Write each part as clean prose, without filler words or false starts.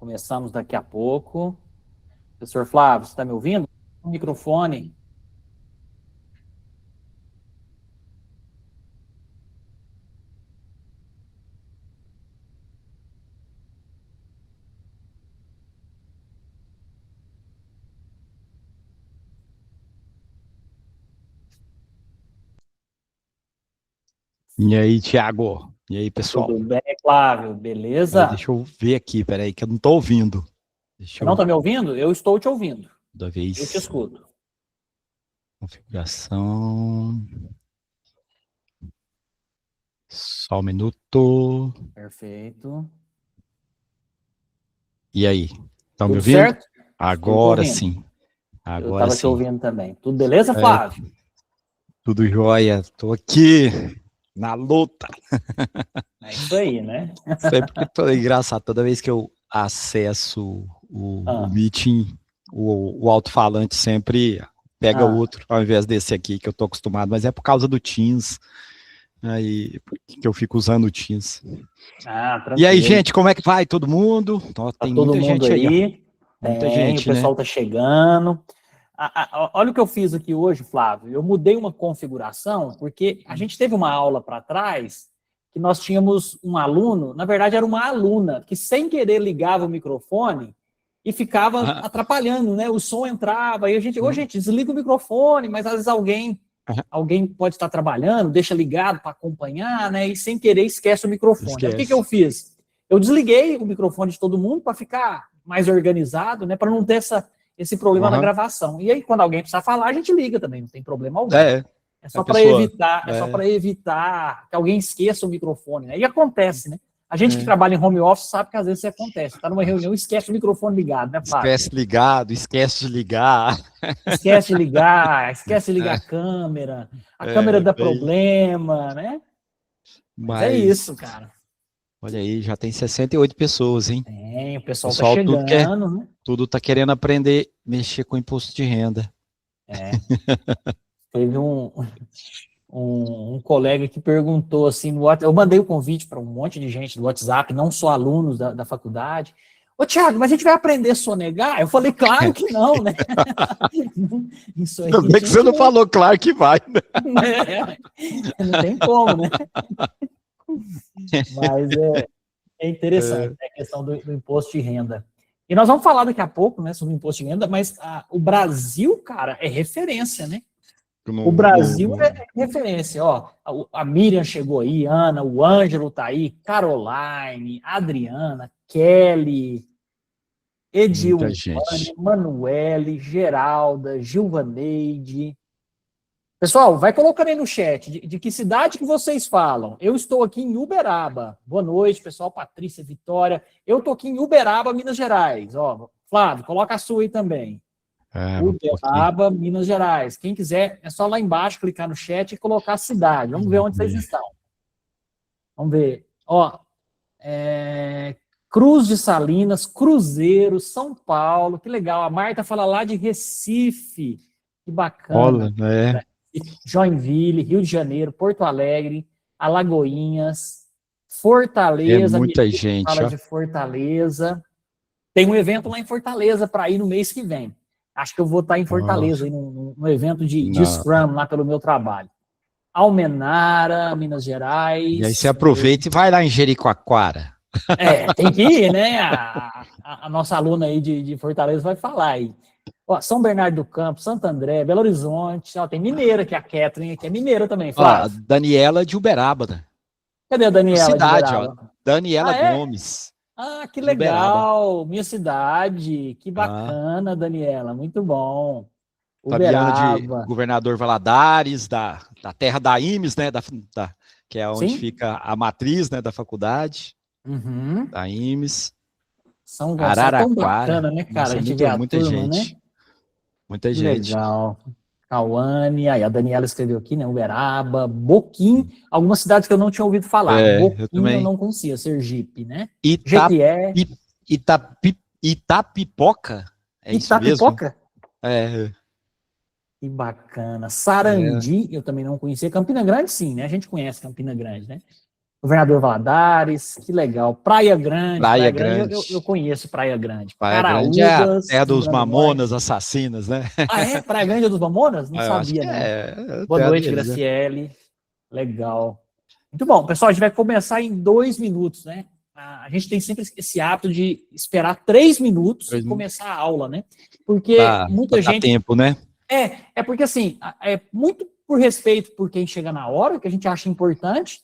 Começamos daqui a pouco. Professor Flávio, você está me ouvindo? O microfone. E aí, Thiago? E aí, pessoal? Tudo bem, Flávio? Aí, Beleza? deixa eu ver aqui, peraí, que eu não tô ouvindo. Você Deixa não eu, está me ouvindo? Eu estou te ouvindo. toda Eu te vez, escuto. configuração, só um minuto. Perfeito. E aí, estão me Tudo ouvindo? certo? Estou te Agora ouvindo. sim, Eu agora estava te sim. ouvindo também. Tudo beleza, É, Flávio? tudo jóia, tô aqui, na luta. É isso aí, né? Sempre que tô engraçado, toda vez que eu acesso o Ah, meeting, o alto-falante sempre pega ah, outro, ao invés desse aqui que eu tô acostumado, mas é por causa do Teams. Aí que eu fico usando o Teams. E aí, tranquilo. gente, como é que vai todo mundo? Ó, Tá tem todo muita mundo gente aí, ó. aí? Muita Tem, o gente, né? pessoal tá chegando. Olha o que eu fiz aqui hoje, Flávio. Eu mudei uma configuração, porque a gente teve uma aula para trás que nós tínhamos um aluno, na verdade era uma aluna, que sem querer ligava o microfone e ficava Ah, atrapalhando, né? O som entrava, e a gente, ô gente, desliga o microfone, mas às vezes alguém pode estar trabalhando, deixa ligado para acompanhar, né? E sem querer esquece o microfone. Aí o que, que eu esquece. fiz? Eu desliguei o microfone de todo mundo para ficar mais organizado, né? Para não ter esse problema na Uhum. gravação. E aí, quando alguém precisar falar, a gente liga também, não tem problema algum. É, É a só para pessoa. evitar, É, que alguém esqueça o microfone, né? E acontece, né? A gente que é. trabalha em home office sabe que às vezes isso acontece. Está numa reunião e esquece o microfone ligado, né, Flávio? Esquece ligado, esquece de ligar. Esquece de ligar a câmera É, dá bem, problema, né? Mas é mas, isso, cara. olha aí, já tem 68 pessoas, hein? Tem, o O pessoal tá pessoal chegando, né? tudo tá querendo aprender a mexer com imposto de renda. É, teve um colega que perguntou assim no WhatsApp, eu mandei o convite para um monte de gente do WhatsApp, não só alunos da faculdade. Ô, Thiago, mas a gente vai aprender a sonegar? Eu falei, claro que não, né? Isso aí Ainda a bem que você gente não falou, claro que vai, né? não tem como, né? Mas é interessante, É, né, a questão do imposto de renda. E nós vamos falar daqui a pouco, né, sobre o imposto de renda, mas o Brasil, cara, é referência, né? O no, no, Brasil no, é referência, ó. A Miriam chegou aí, Ana, o Ângelo tá aí, Caroline, Adriana, Kelly, Muita Edilvane, gente. Manuele, Geralda, Gilvaneide. Pessoal, vai colocando aí no chat de que cidade que vocês falam. Eu estou aqui em Uberaba. Boa noite, pessoal. Patrícia, Vitória. Eu estou aqui em Uberaba, Minas Gerais. Ó, Flávio, coloca a sua aí também. Ah, vou pôr aqui. Uberaba, Minas Gerais. Quem quiser, é só lá embaixo clicar no chat e colocar a cidade. Vamos ver onde vocês estão. Vamos ver. Ó, Cruz de Salinas, Cruzeiro, São Paulo. Que legal. A Marta fala lá de Recife. Que Olha, bacana. né? Joinville, Rio de Janeiro, Porto Alegre, Alagoinhas, É Fortaleza. A muita Mirella gente, fala ó. de Fortaleza. Tem um evento lá em Fortaleza para ir no mês que vem. Acho que eu vou estar em Ó, Fortaleza, no evento de na- Scrum, lá pelo meu trabalho. Almenara, Minas E aí você Gerais. aproveita e vai lá em Jericoacoara. Tem que ir, né? A nossa aluna aí de Fortaleza vai falar aí. Ó, São Bernardo do Campo, Santo André, Belo Horizonte. Ó, tem mineira, que é a Kathleen, que é mineira também, Ó, a Flávio. Daniela de Uberaba, né? Cadê a Daniela de Cidade, ó. Uberaba? Daniela Ah, é? Gomes, Ah, que de Uberaba. legal. Minha cidade. Que Ah, bacana, Daniela. Muito bom. Fabiana de Uberaba. Governador Valadares, da terra da IMES, né? Que é onde Sim? fica a matriz, né, da faculdade, Uhum. da IMES. São Gonçalo. Tão Araraquara. bacana, né, cara? A Nossa, gente vê a muita turma, né? gente. Muita Que gente. legal. Cauane, aí a Daniela escreveu aqui, né? Uberaba, Boquim, algumas cidades que eu não tinha ouvido falar. É, eu Boquim eu também. não conhecia, Sergipe, né? Jequié, Itapi, Itapipoca? É isso mesmo? Itapipoca, É, que bacana. é. Sarandi, eu também não conhecia. Campina Grande, sim, né? A gente conhece Campina Grande, né? Governador Valadares, que legal. Praia Grande. Praia Grande. Eu conheço Praia Grande. Praia Grande é a terra dos mamonas assassinas, né? Ah, é? Praia Grande é dos mamonas? Não Eu sabia, acho que não. Boa noite, deles, Graciele. Né? Legal. Muito bom. Pessoal, a gente vai começar em 2 minutos, né? A gente tem sempre esse hábito de esperar 3 minutos e começar a aula, né? Porque muita gente... tempo, né? É porque assim, é muito por respeito por quem chega na hora, que a gente acha importante,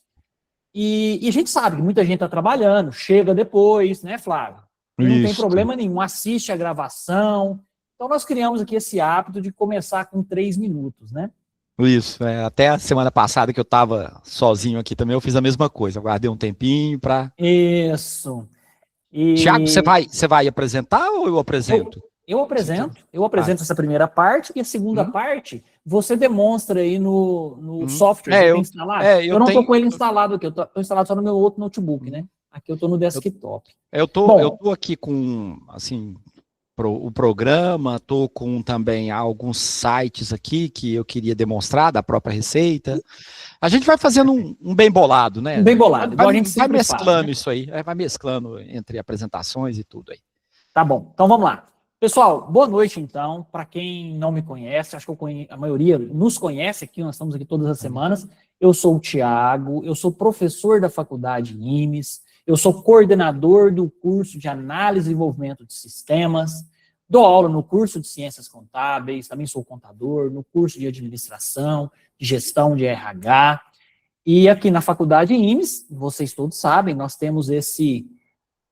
e a gente sabe que muita gente está trabalhando, chega depois, né, Flávio? E não tem problema nenhum, assiste a gravação. Então, nós criamos aqui esse hábito de começar com 3 minutos, né? Isso, até a semana passada que eu estava sozinho aqui também, eu fiz a mesma coisa, eu guardei um tempinho para... Isso. Tiago, você vai apresentar ou eu apresento? Eu apresento essa primeira parte, e a segunda parte você demonstra aí no software que tem instalado. Eu não estou com ele instalado aqui, eu estou instalado só no meu outro notebook, né? Aqui eu estou no desktop. Eu tô aqui com, assim, o programa, estou com também alguns sites aqui que eu queria demonstrar da própria receita. A gente vai fazendo um bem bolado, né? Um bem bolado. Vai mesclando isso aí, vai mesclando entre apresentações e tudo aí. Tá bom, então vamos lá. Pessoal, boa noite então. Para quem não me conhece, acho que a maioria nos conhece aqui, nós estamos aqui todas as semanas. Eu sou o Tiago, eu sou professor da faculdade IMES, eu sou coordenador do curso de Análise e Desenvolvimento de Sistemas, dou aula no curso de Ciências Contábeis, também sou contador, no curso de Administração, de Gestão de RH, e aqui na faculdade IMES, vocês todos sabem, nós temos esse...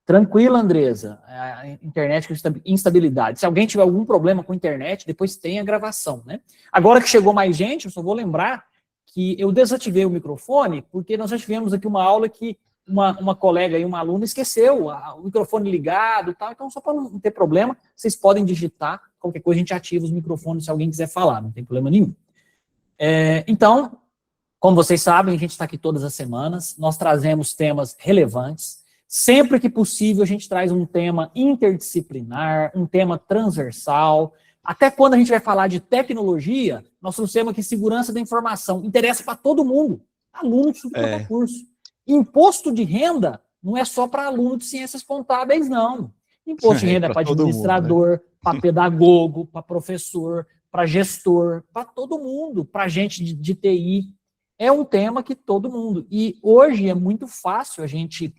Tranquilo, Andresa, a internet com instabilidade. Se alguém tiver algum problema com a internet, depois tem a gravação, né? Agora que chegou mais gente, eu só vou lembrar que eu desativei o microfone, porque nós já tivemos aqui uma aula que uma colega e uma aluna esqueceu o microfone ligado e tal, então só para não ter problema, vocês podem digitar, qualquer coisa a gente ativa os microfones se alguém quiser falar, não tem problema nenhum. Então, como vocês sabem, a gente está aqui todas as semanas, nós trazemos temas relevantes. Sempre que possível, a gente traz um tema interdisciplinar, um tema transversal. Até quando a gente vai falar de tecnologia, nós trouxemos aqui segurança da informação. Interessa para todo mundo, aluno de tudo quanto é curso. Imposto de renda não é só para aluno de ciências contábeis, não. Imposto de renda é para administrador, né? Para pedagogo, para professor, para gestor, para todo mundo, para gente de TI. É um tema que todo mundo... E hoje é muito fácil a gente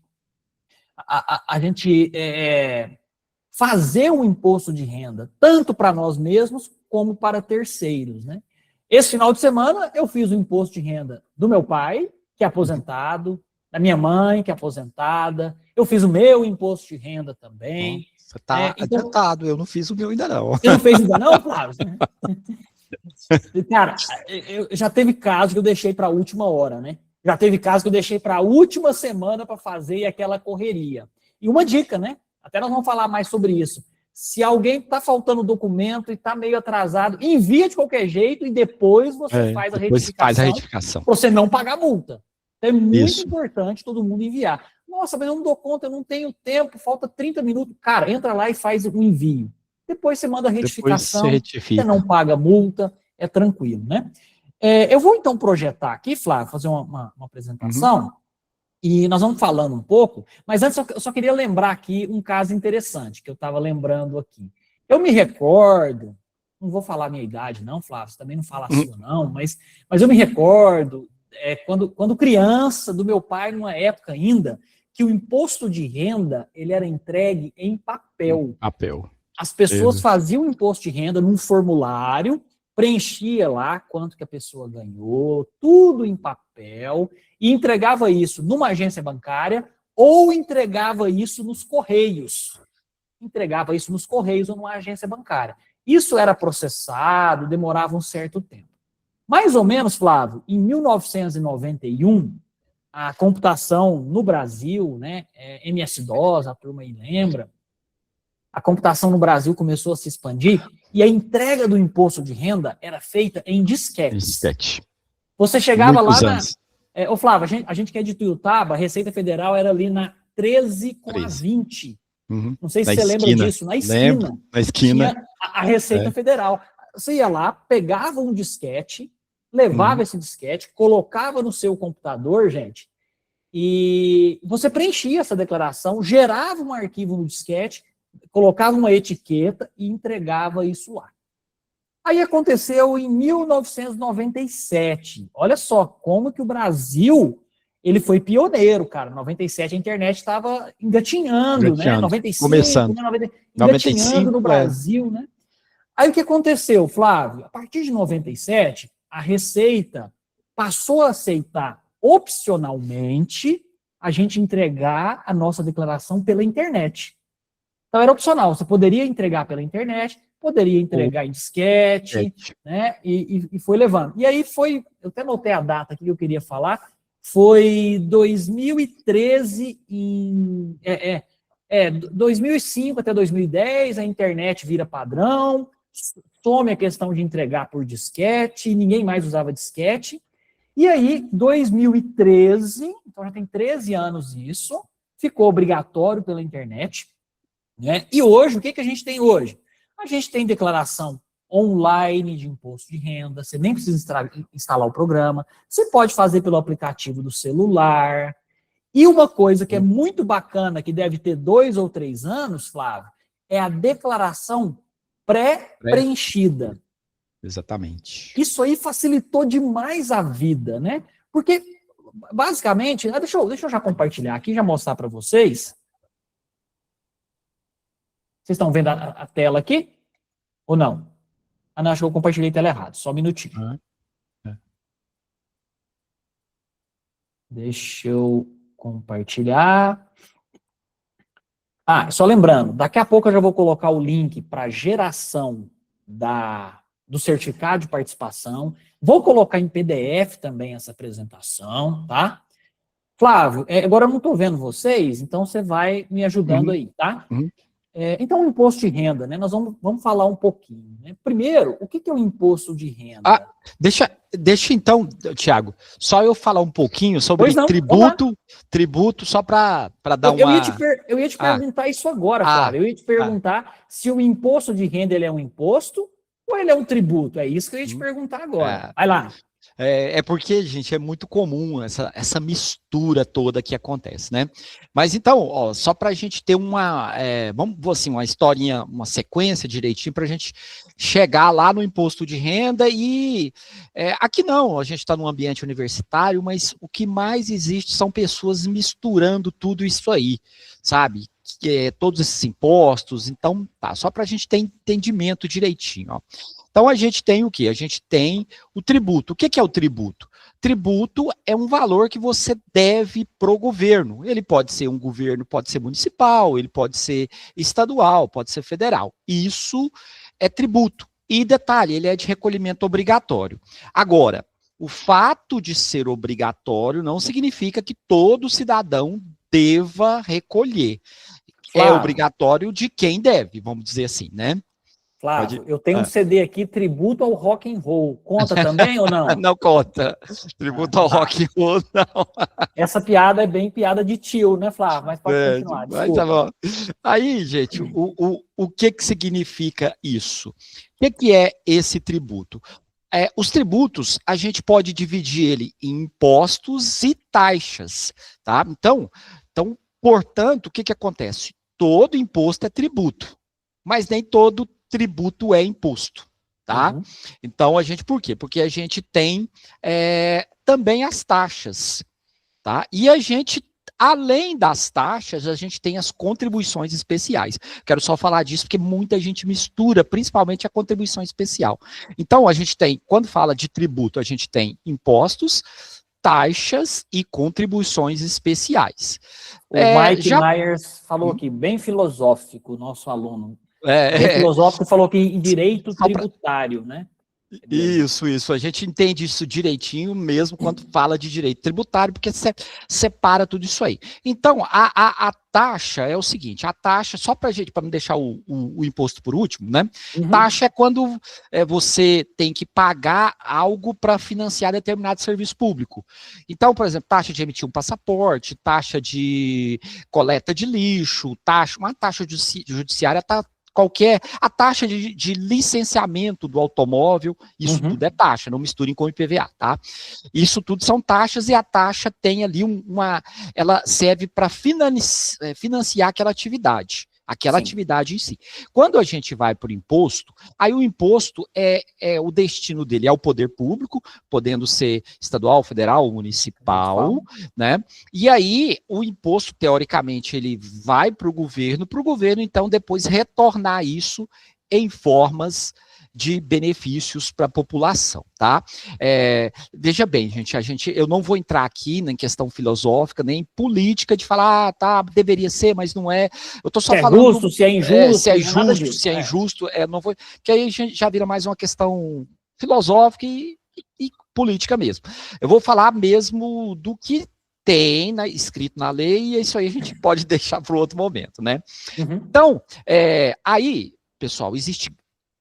fazer um imposto de renda, tanto para nós mesmos, como para terceiros, né? Esse final de semana, eu fiz o imposto de renda do meu pai, que é aposentado, da minha mãe, que é aposentada, eu fiz o meu imposto de renda também. Você está adiantado, eu não fiz o meu ainda não. Você não fez ainda não, Flávio? Cara, já teve caso que eu deixei para a última hora, né? Já teve caso que eu deixei para a última semana para fazer aquela correria. E uma dica, né? Até nós vamos falar mais sobre isso. Se alguém está faltando documento e está meio atrasado, envia de qualquer jeito e depois você faz a retificação. Para você não pagar multa. Então é muito importante todo mundo enviar. Nossa, mas eu não dou conta, eu não tenho tempo, falta 30 minutos. Cara, entra lá e faz o envio. Depois você manda a retificação, você não paga multa, é tranquilo, né? Eu vou, então, projetar aqui, Flávio, fazer uma apresentação, e nós vamos falando um pouco, mas antes eu só queria lembrar aqui um caso interessante, que eu estava lembrando aqui. Eu me recordo, não vou falar a minha idade não, Flávio, você também não fala a sua não, mas eu me recordo, quando criança, do meu pai, numa época ainda, que o imposto de renda, ele era entregue em papel. As pessoas faziam o imposto de renda num formulário, preenchia lá quanto que a pessoa ganhou, tudo em papel, e entregava isso numa agência bancária ou entregava isso nos Correios. Entregava isso nos Correios ou numa agência bancária. Isso era processado, demorava um certo tempo. Mais ou menos, Flávio, em 1991, a computação no Brasil, né, MS-DOS, a turma aí lembra, a computação no Brasil começou a se expandir e a entrega do imposto de renda era feita em disquetes. Você chegava lá ô Flávio, a gente que é de Tuiutaba, a Receita Federal era ali na 13 com a 20. Não sei se você lembra disso, na esquina. Lembro, na esquina. Tinha a Receita Federal. Você ia lá, pegava um disquete, levava esse disquete, colocava no seu computador, gente, e você preenchia essa declaração, gerava um arquivo no disquete, colocava uma etiqueta e entregava isso lá. Aí aconteceu em 1997. Olha só como que o Brasil ele foi pioneiro, cara. Em 97 a internet estava engatinhando, né? 95, começando. né? 90, engatinhando 95, no Brasil, né? Aí o que aconteceu, Flávio? A partir de 97, a Receita passou a aceitar opcionalmente a gente entregar a nossa declaração pela internet. Então era opcional, você poderia entregar pela internet, poderia entregar em disquete, né? E foi levando. E aí foi, eu até notei a data aqui que eu queria falar, foi 2013 2005 até 2010, a internet vira padrão, some a questão de entregar por disquete, ninguém mais usava disquete. E aí, 2013, então já tem 13 anos isso, ficou obrigatório pela internet, né? E hoje, o que a gente tem hoje? A gente tem declaração online de imposto de renda, você nem precisa instalar o programa, você pode fazer pelo aplicativo do celular. E uma coisa que é muito bacana, que deve ter 2 ou 3 anos, Flávio, é a declaração pré-preenchida. Exatamente. Isso aí facilitou demais a vida, né? Porque, basicamente, deixa eu já compartilhar aqui, já mostrar para vocês. Vocês estão vendo a tela aqui? Ou não? Ah, não, acho que eu compartilhei a tela errado. Só um minutinho. Deixa eu compartilhar. Só lembrando, daqui a pouco eu já vou colocar o link para geração do certificado de participação. Vou colocar em PDF também essa apresentação, tá? Flávio, agora eu não estou vendo vocês, então você vai me ajudando aí, tá? Então, o imposto de renda, né? Nós vamos falar um pouquinho. Né? Primeiro, o que é o imposto de renda? Deixa então, Thiago, só eu falar um pouquinho sobre tributo, só para dar uma... Eu ia te perguntar isso agora, Flávio. Eu ia te perguntar se o imposto de renda ele é um imposto ou ele é um tributo. É isso que eu ia te perguntar agora. Vai lá. Porque, gente, é muito comum essa mistura toda que acontece, né? Mas então, ó, só para a gente ter uma historinha, uma sequência direitinho para a gente chegar lá no imposto de renda e aqui não, a gente está num ambiente universitário, mas o que mais existe são pessoas misturando tudo isso aí, sabe? Todos esses impostos, então, só para a gente ter entendimento direitinho, ó. Então, a gente tem o quê? A gente tem o tributo. O que é o tributo? Tributo é um valor que você deve para o governo. Ele pode ser um governo, pode ser municipal, ele pode ser estadual, pode ser federal. Isso é tributo. E detalhe, ele é de recolhimento obrigatório. Agora, o fato de ser obrigatório não significa que todo cidadão deva recolher. É obrigatório de quem deve, vamos dizer assim, né? Flávio, eu tenho um CD aqui, Tributo ao Rock and Roll. Conta também ou não? Não conta. Tributo ao Rock and Roll, não. Essa piada é bem piada de tio, né, Flávio? Mas pode continuar, desculpa. Tá bom. Aí, gente, o que significa isso? O que é esse tributo? Os tributos, a gente pode dividir ele em impostos e taxas, tá? Então portanto, o que acontece? Todo imposto é tributo, mas nem todo tributo é imposto, tá? Então, por quê? Porque a gente tem também as taxas, tá? E a gente, além das taxas, a gente tem as contribuições especiais. Quero só falar disso porque muita gente mistura, principalmente a contribuição especial. Então, a gente tem, quando fala de tributo, a gente tem taxas e contribuições especiais. O Mike Myers falou aqui, bem filosófico, nosso aluno. Bem filosófico, falou aqui em direito tributário, né? Isso. A gente entende isso direitinho mesmo quando fala de direito tributário, porque separa tudo isso aí. Então, a taxa é o seguinte, a taxa, só para não deixar o imposto por último, né? Taxa é quando você tem que pagar algo para financiar determinado serviço público. Então, por exemplo, taxa de emitir um passaporte, taxa de coleta de lixo, uma taxa judiciária está a taxa de licenciamento do automóvel, isso tudo é taxa, não misturem com o IPVA, tá? Isso tudo são taxas e a taxa tem ali ela serve para financiar aquela atividade. Aquela atividade em si. Quando a gente vai para o imposto, aí o imposto o destino dele é o poder público, podendo ser estadual, federal, municipal, né? E aí o imposto, teoricamente, ele vai para o governo, então, depois retornar isso em formas de benefícios para a população, tá? Veja bem, gente, eu não vou entrar aqui em questão filosófica, nem política, de falar, tá, deveria ser, mas não é. Eu tô só falando... Justo, se é injusto, se é justo, se é injusto, não vou... Que aí a gente já vira mais uma questão filosófica e política mesmo. Eu vou falar mesmo do que tem escrito na lei, e isso aí a gente pode deixar para outro momento, né? Então, aí, pessoal,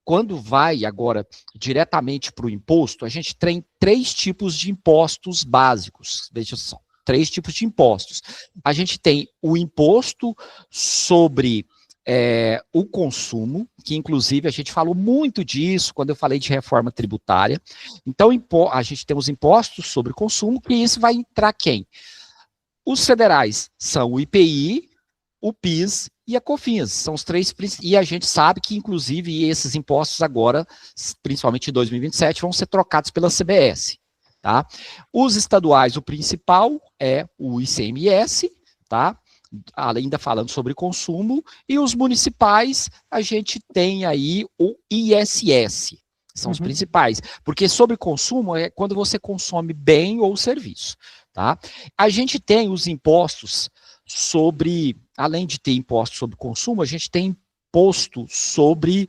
quando vai agora diretamente para o imposto, a gente tem 3 tipos de impostos básicos. Veja só, 3 tipos de impostos. A gente tem o imposto sobre o consumo, que inclusive a gente falou muito disso quando eu falei de reforma tributária. Então, a gente tem os impostos sobre consumo, que isso vai entrar quem? Os federais são o IPI, o PIS e a COFINS, são os 3, e a gente sabe que, inclusive, esses impostos agora, principalmente em 2027, vão ser trocados pela CBS, tá? Os estaduais, o principal é o ICMS, tá? Ainda falando sobre consumo, e os municipais, a gente tem aí o ISS, são os principais, porque sobre consumo é quando você consome bem ou serviço, tá? A gente tem os impostos sobre, além de ter imposto sobre consumo, a gente tem imposto sobre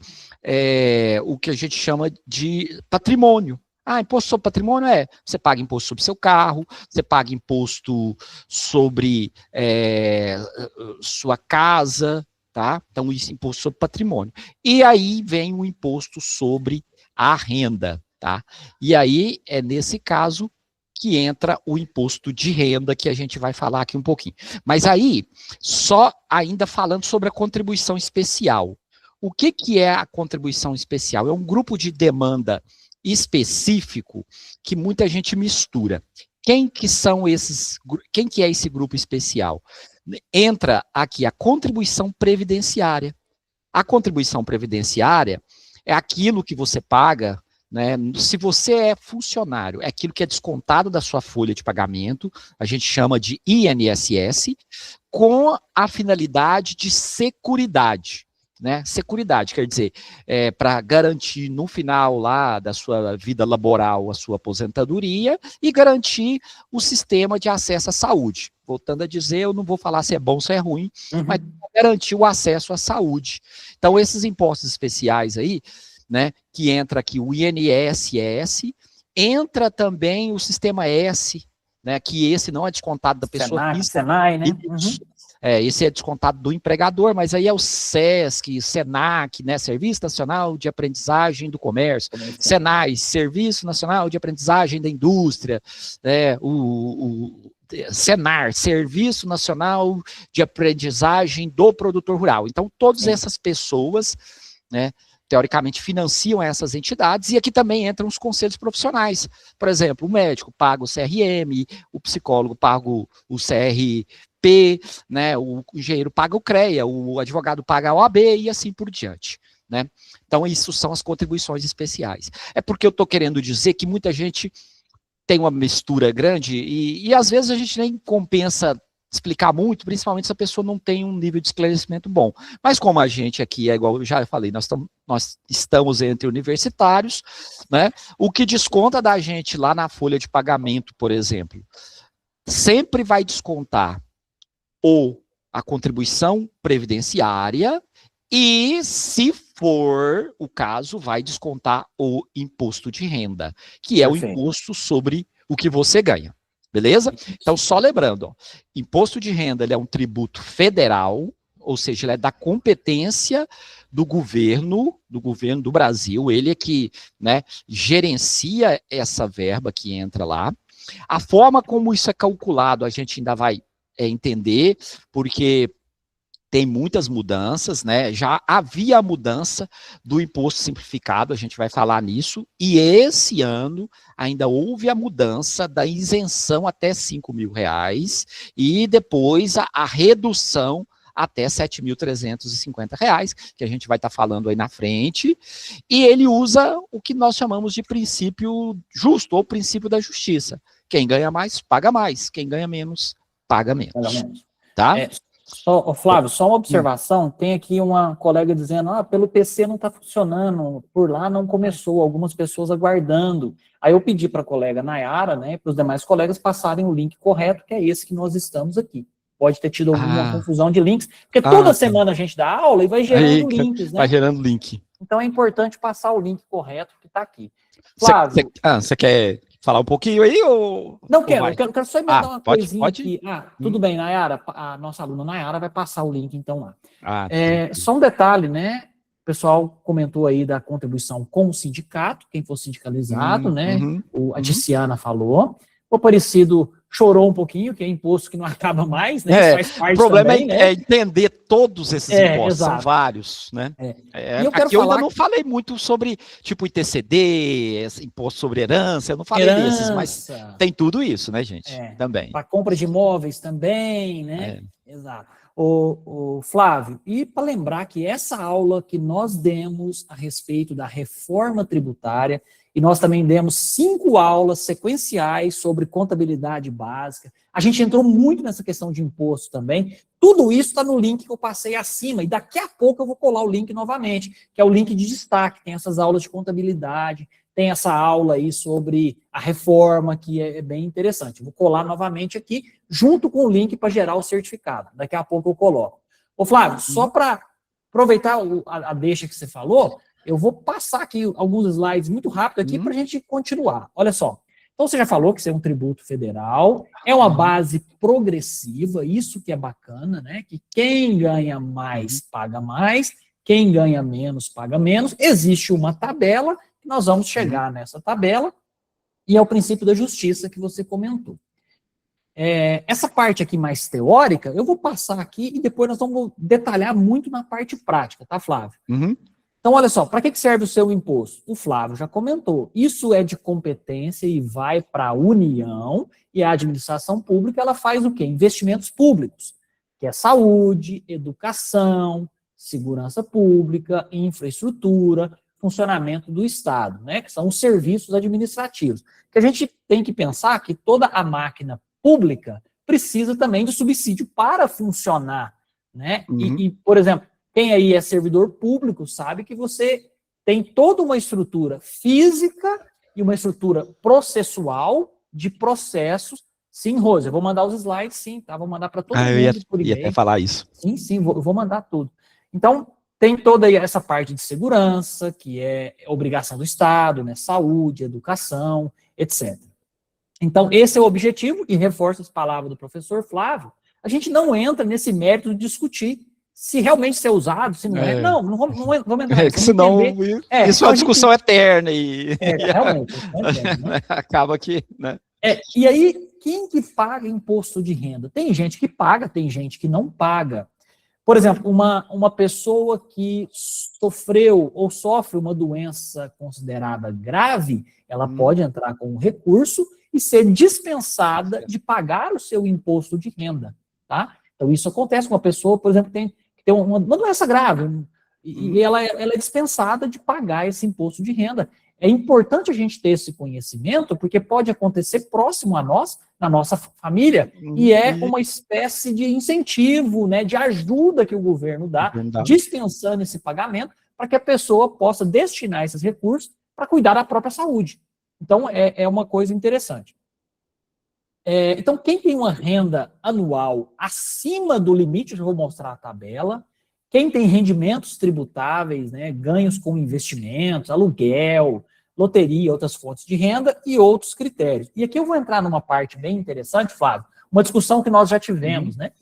o que a gente chama de patrimônio. Imposto sobre patrimônio você paga imposto sobre seu carro, você paga imposto sobre sua casa, tá? Então, isso é imposto sobre patrimônio. E aí vem o imposto sobre a renda, tá? E aí, nesse caso, que entra o imposto de renda, que a gente vai falar aqui um pouquinho. Mas aí, só ainda falando sobre a contribuição especial. O que é a contribuição especial? É um grupo de demanda específico que muita gente mistura. Quem que é esse grupo especial? Entra aqui a contribuição previdenciária. A contribuição previdenciária é aquilo que você paga, né? Se você é funcionário, é aquilo que é descontado da sua folha de pagamento, a gente chama de INSS, com a finalidade de securidade. Né? Securidade, quer dizer, para garantir no final lá da sua vida laboral a sua aposentadoria e garantir o sistema de acesso à saúde. Voltando a dizer, eu não vou falar se é bom ou se é ruim, mas garantir o acesso à saúde. Então, esses impostos especiais aí, né, que entra aqui o INSS, entra também o sistema S, né, que esse não é descontado da pessoa física. Senai, né? Esse é descontado do empregador, mas aí é o SESC, SENAC, né, Serviço Nacional de Aprendizagem do Comércio, SENAI, Serviço Nacional de Aprendizagem da Indústria, né, o SENAR, Serviço Nacional de Aprendizagem do Produtor Rural. Então, todas essas pessoas, né, teoricamente financiam essas entidades, e aqui também entram os conselhos profissionais. Por exemplo, o médico paga o CRM, o psicólogo paga o CRP, né, o engenheiro paga o CREA, o advogado paga a OAB e assim por diante. Né? Então, isso são as contribuições especiais. É porque eu estou querendo dizer que muita gente tem uma mistura grande e às vezes a gente nem compensa explicar muito, principalmente se a pessoa não tem um nível de esclarecimento bom. Mas como a gente aqui é igual eu já falei, nós estamos entre universitários, né? O que desconta da gente lá na folha de pagamento, por exemplo, sempre vai descontar a contribuição previdenciária e, se for o caso, vai descontar o imposto de renda, que é o imposto sobre o que você ganha. Beleza? Então, só lembrando, ó, imposto de renda ele é um tributo federal, ou seja, ele é da competência do governo do Brasil, ele é que, né, gerencia essa verba que entra lá. A forma como isso é calculado, a gente ainda vai entender, porque tem muitas mudanças, né? Já havia a mudança do imposto simplificado, a gente vai falar nisso, e esse ano ainda houve a mudança da isenção até R$ 5.000 e depois a redução até R$ 7.350, que a gente vai estar falando aí na frente, e ele usa o que nós chamamos de princípio justo, ou princípio da justiça. Quem ganha mais, paga mais, quem ganha menos, paga menos. Tá? Flávio, só uma observação, tem aqui uma colega dizendo, pelo PC não está funcionando, por lá não começou, algumas pessoas aguardando. Aí eu pedi para a colega Nayara, né, para os demais colegas passarem o link correto, que é esse que nós estamos aqui. Pode ter tido alguma confusão de links, porque toda semana a gente dá aula e vai gerando links, né? Vai gerando link. Então é importante passar o link correto que está aqui. Flávio. Você quer falar um pouquinho aí? Ou... Não quero, eu quero só emendar uma coisinha pode? aqui. Tudo bem, Nayara, a nossa aluna Nayara vai passar o link então lá. Sim. Só um detalhe, né? O pessoal comentou aí da contribuição com o sindicato, quem for sindicalizado, né? A Tiziana falou. O Aparecido chorou um pouquinho, que é imposto que não acaba mais, né? Faz parte o problema também, é entender todos esses impostos, são vários, né? Aqui eu ainda não falei muito sobre, tipo, ITCD, imposto sobre herança, eu não falei desses, mas tem tudo isso, né, gente? Também. Para compra de imóveis também, né? Exato. O Flávio, e para lembrar que essa aula que nós demos a respeito da reforma tributária, e nós também demos 5 aulas sequenciais sobre contabilidade básica. A gente entrou muito nessa questão de imposto também. Tudo isso está no link que eu passei acima, e daqui a pouco eu vou colar o link novamente, que é o link de destaque. Tem essas aulas de contabilidade, tem essa aula aí sobre a reforma, que é bem interessante. Vou colar novamente aqui, junto com o link para gerar o certificado. Daqui a pouco eu coloco. Ô Flávio, só para aproveitar a deixa que você falou, eu vou passar aqui alguns slides muito rápido aqui para a gente continuar. Olha só. Então, você já falou que isso é um tributo federal, é uma base progressiva, isso que é bacana, né? Que quem ganha mais, paga mais, quem ganha menos, paga menos. Existe uma tabela, nós vamos chegar nessa tabela, e é o princípio da justiça que você comentou. Essa parte aqui mais teórica, eu vou passar aqui e depois nós vamos detalhar muito na parte prática, tá, Flávio? Então, olha só, para que serve o seu imposto? O Flávio já comentou. Isso é de competência e vai para a União, e a administração pública, ela faz o quê? Investimentos públicos, que é saúde, educação, segurança pública, infraestrutura, funcionamento do Estado, né? Que são os serviços administrativos. Que a gente tem que pensar que toda a máquina pública precisa também de subsídio para funcionar, né? E, por exemplo, quem aí é servidor público sabe que você tem toda uma estrutura física e uma estrutura processual de processos. Sim, Rose, eu vou mandar os slides, sim, tá? Vou mandar para todo mundo por e-mail. Ia até falar isso. Sim, vou mandar tudo. Então, tem toda essa parte de segurança, que é obrigação do Estado, né? Saúde, educação, etc. Então, esse é o objetivo, e reforço as palavras do professor Flávio, a gente não entra nesse mérito de discutir se realmente isso é usado, se não é. Não vamos entrar. Senão isso é uma discussão eterna e realmente, né? Acaba que, né? E aí, quem que paga imposto de renda? Tem gente que paga, tem gente que não paga. Por exemplo, uma pessoa que sofreu ou sofre uma doença considerada grave, ela pode entrar com um recurso e ser dispensada de pagar o seu imposto de renda, tá? Então, isso acontece com uma pessoa, por exemplo, que tem uma doença grave, e ela é dispensada de pagar esse imposto de renda. É importante a gente ter esse conhecimento, porque pode acontecer próximo a nós, na nossa família, e é uma espécie de incentivo, né, de ajuda que o governo dá, dispensando esse pagamento, para que a pessoa possa destinar esses recursos para cuidar da própria saúde. Então, é uma coisa interessante. Então, quem tem uma renda anual acima do limite, eu já vou mostrar a tabela. Quem tem rendimentos tributáveis, né, ganhos com investimentos, aluguel, loteria, outras fontes de renda e outros critérios. E aqui eu vou entrar numa parte bem interessante, Flávio, uma discussão que nós já tivemos, né?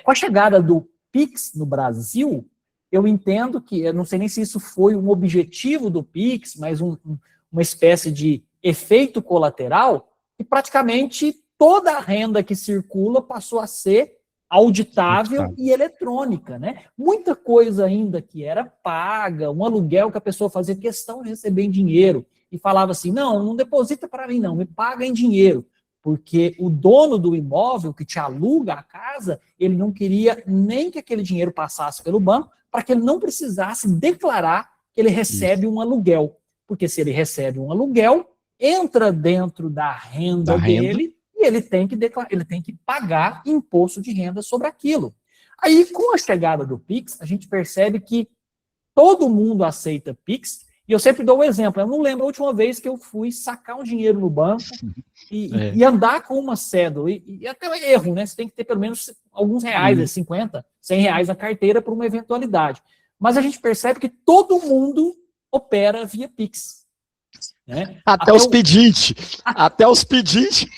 Com a chegada do PIX no Brasil, eu entendo que, eu não sei nem se isso foi um objetivo do PIX, mas uma espécie de efeito colateral, que praticamente toda a renda que circula passou a ser auditável e eletrônica, né? Muita coisa ainda que era paga, um aluguel que a pessoa fazia questão de receber em dinheiro e falava assim, não deposita para mim não, me paga em dinheiro, porque o dono do imóvel que te aluga a casa, ele não queria nem que aquele dinheiro passasse pelo banco, para que ele não precisasse declarar que ele recebe um aluguel, porque se ele recebe um aluguel, entra dentro da renda dele, e ele tem que pagar imposto de renda sobre aquilo. Aí, com a chegada do Pix, a gente percebe que todo mundo aceita Pix, e eu sempre dou um exemplo. Eu não lembro a última vez que eu fui sacar um dinheiro no banco e andar com uma cédula. E até um erro, né? Você tem que ter pelo menos alguns reais, 50, 100 reais na carteira por uma eventualidade. Mas a gente percebe que todo mundo opera via Pix. Né? Até os pedintes. Até os pedintes.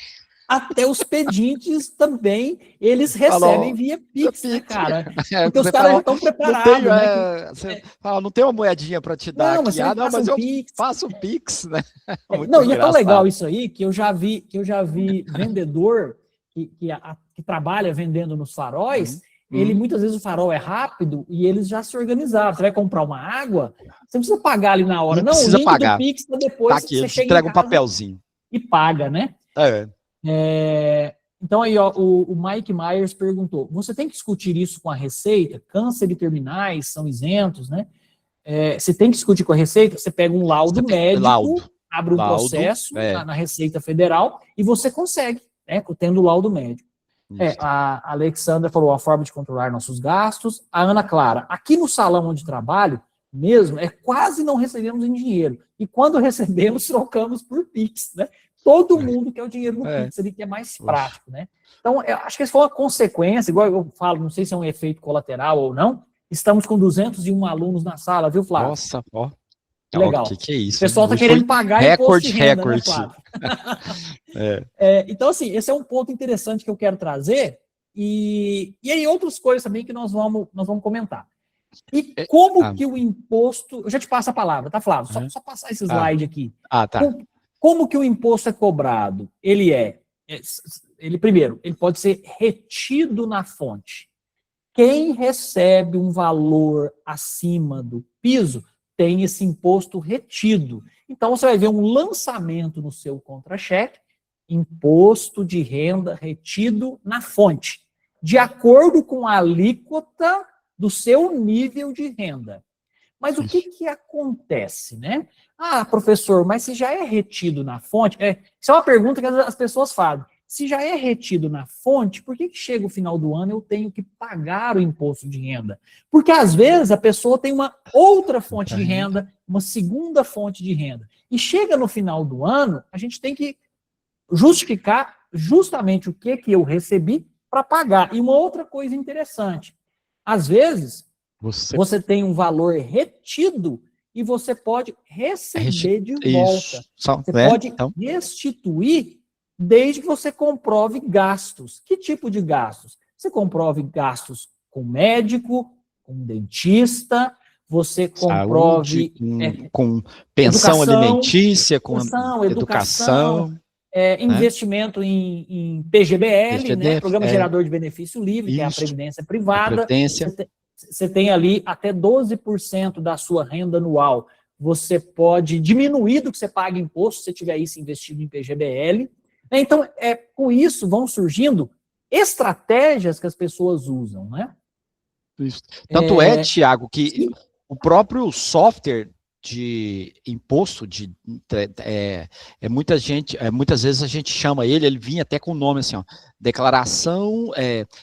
Até os pedintes também, eles recebem via Pix, né, cara? Porque os caras já estão preparados, né? Você fala, não tem uma moedinha para te dar aqui. Mas eu faço o Pix, né? Não, e é tão legal isso aí que eu já vi vendedor que trabalha vendendo nos faróis, ele muitas vezes o farol é rápido e eles já se organizaram. Você vai comprar uma água, você não precisa pagar ali na hora. Não, precisa o link pagar. do Pix depois tá aqui, você chega entrega um papelzinho. E paga, né? Então aí, ó, o Mike Myers perguntou, você tem que discutir isso com a Receita? Câncer de terminais são isentos, né? Você tem que discutir com a Receita, você pega um laudo médico, abre um processo na Receita Federal e você consegue, né, tendo o laudo médico. A Alexandra falou a forma de controlar nossos gastos. A Ana Clara, aqui no salão onde trabalho, mesmo, quase não recebemos em dinheiro. E quando recebemos, trocamos por Pix, né? Todo mundo quer o dinheiro no Pix, ali, que é mais prático, né? Então, eu acho que isso foi uma consequência, igual eu falo, não sei se é um efeito colateral ou não, estamos com 201 alunos na sala, viu, Flávio? Nossa, ó. Legal. O que é isso? O pessoal está querendo pagar imposto de renda, né, Flávio? Então, assim, esse é um ponto interessante que eu quero trazer, e aí outras coisas também que nós vamos comentar. E como que o imposto... Eu já te passo a palavra, tá, Flávio? Só passar esse slide aqui. Tá. Como que o imposto é cobrado? Ele primeiro, ele pode ser retido na fonte. Quem recebe um valor acima do piso tem esse imposto retido. Então, você vai ver um lançamento no seu contra-cheque, imposto de renda retido na fonte, de acordo com a alíquota do seu nível de renda. Mas o que acontece, né? Professor, mas se já é retido na fonte... Isso é uma pergunta que as pessoas fazem. Se já é retido na fonte, por que chega o final do ano eu tenho que pagar o imposto de renda? Porque, às vezes, a pessoa tem uma outra fonte de renda, uma segunda fonte de renda. E chega no final do ano, a gente tem que justificar justamente o que eu recebi para pagar. E uma outra coisa interessante. Às vezes, você tem um valor retido e você pode receber de volta. Você pode restituir desde que você comprove gastos. Que tipo de gastos? Você comprove gastos com médico, com dentista, você comprove... Saúde, com pensão alimentícia, com educação. Investimento em PGBL, né? Programa Gerador de Benefício Livre, que é a Previdência Privada. Você tem ali até 12% da sua renda anual. Você pode diminuir do que você paga imposto se você tiver isso investido em PGBL. Então, com isso vão surgindo estratégias que as pessoas usam, né? Isso. Tanto Tiago, que o próprio software de imposto, muitas vezes a gente chama ele vinha até com o nome assim, ó, declaração,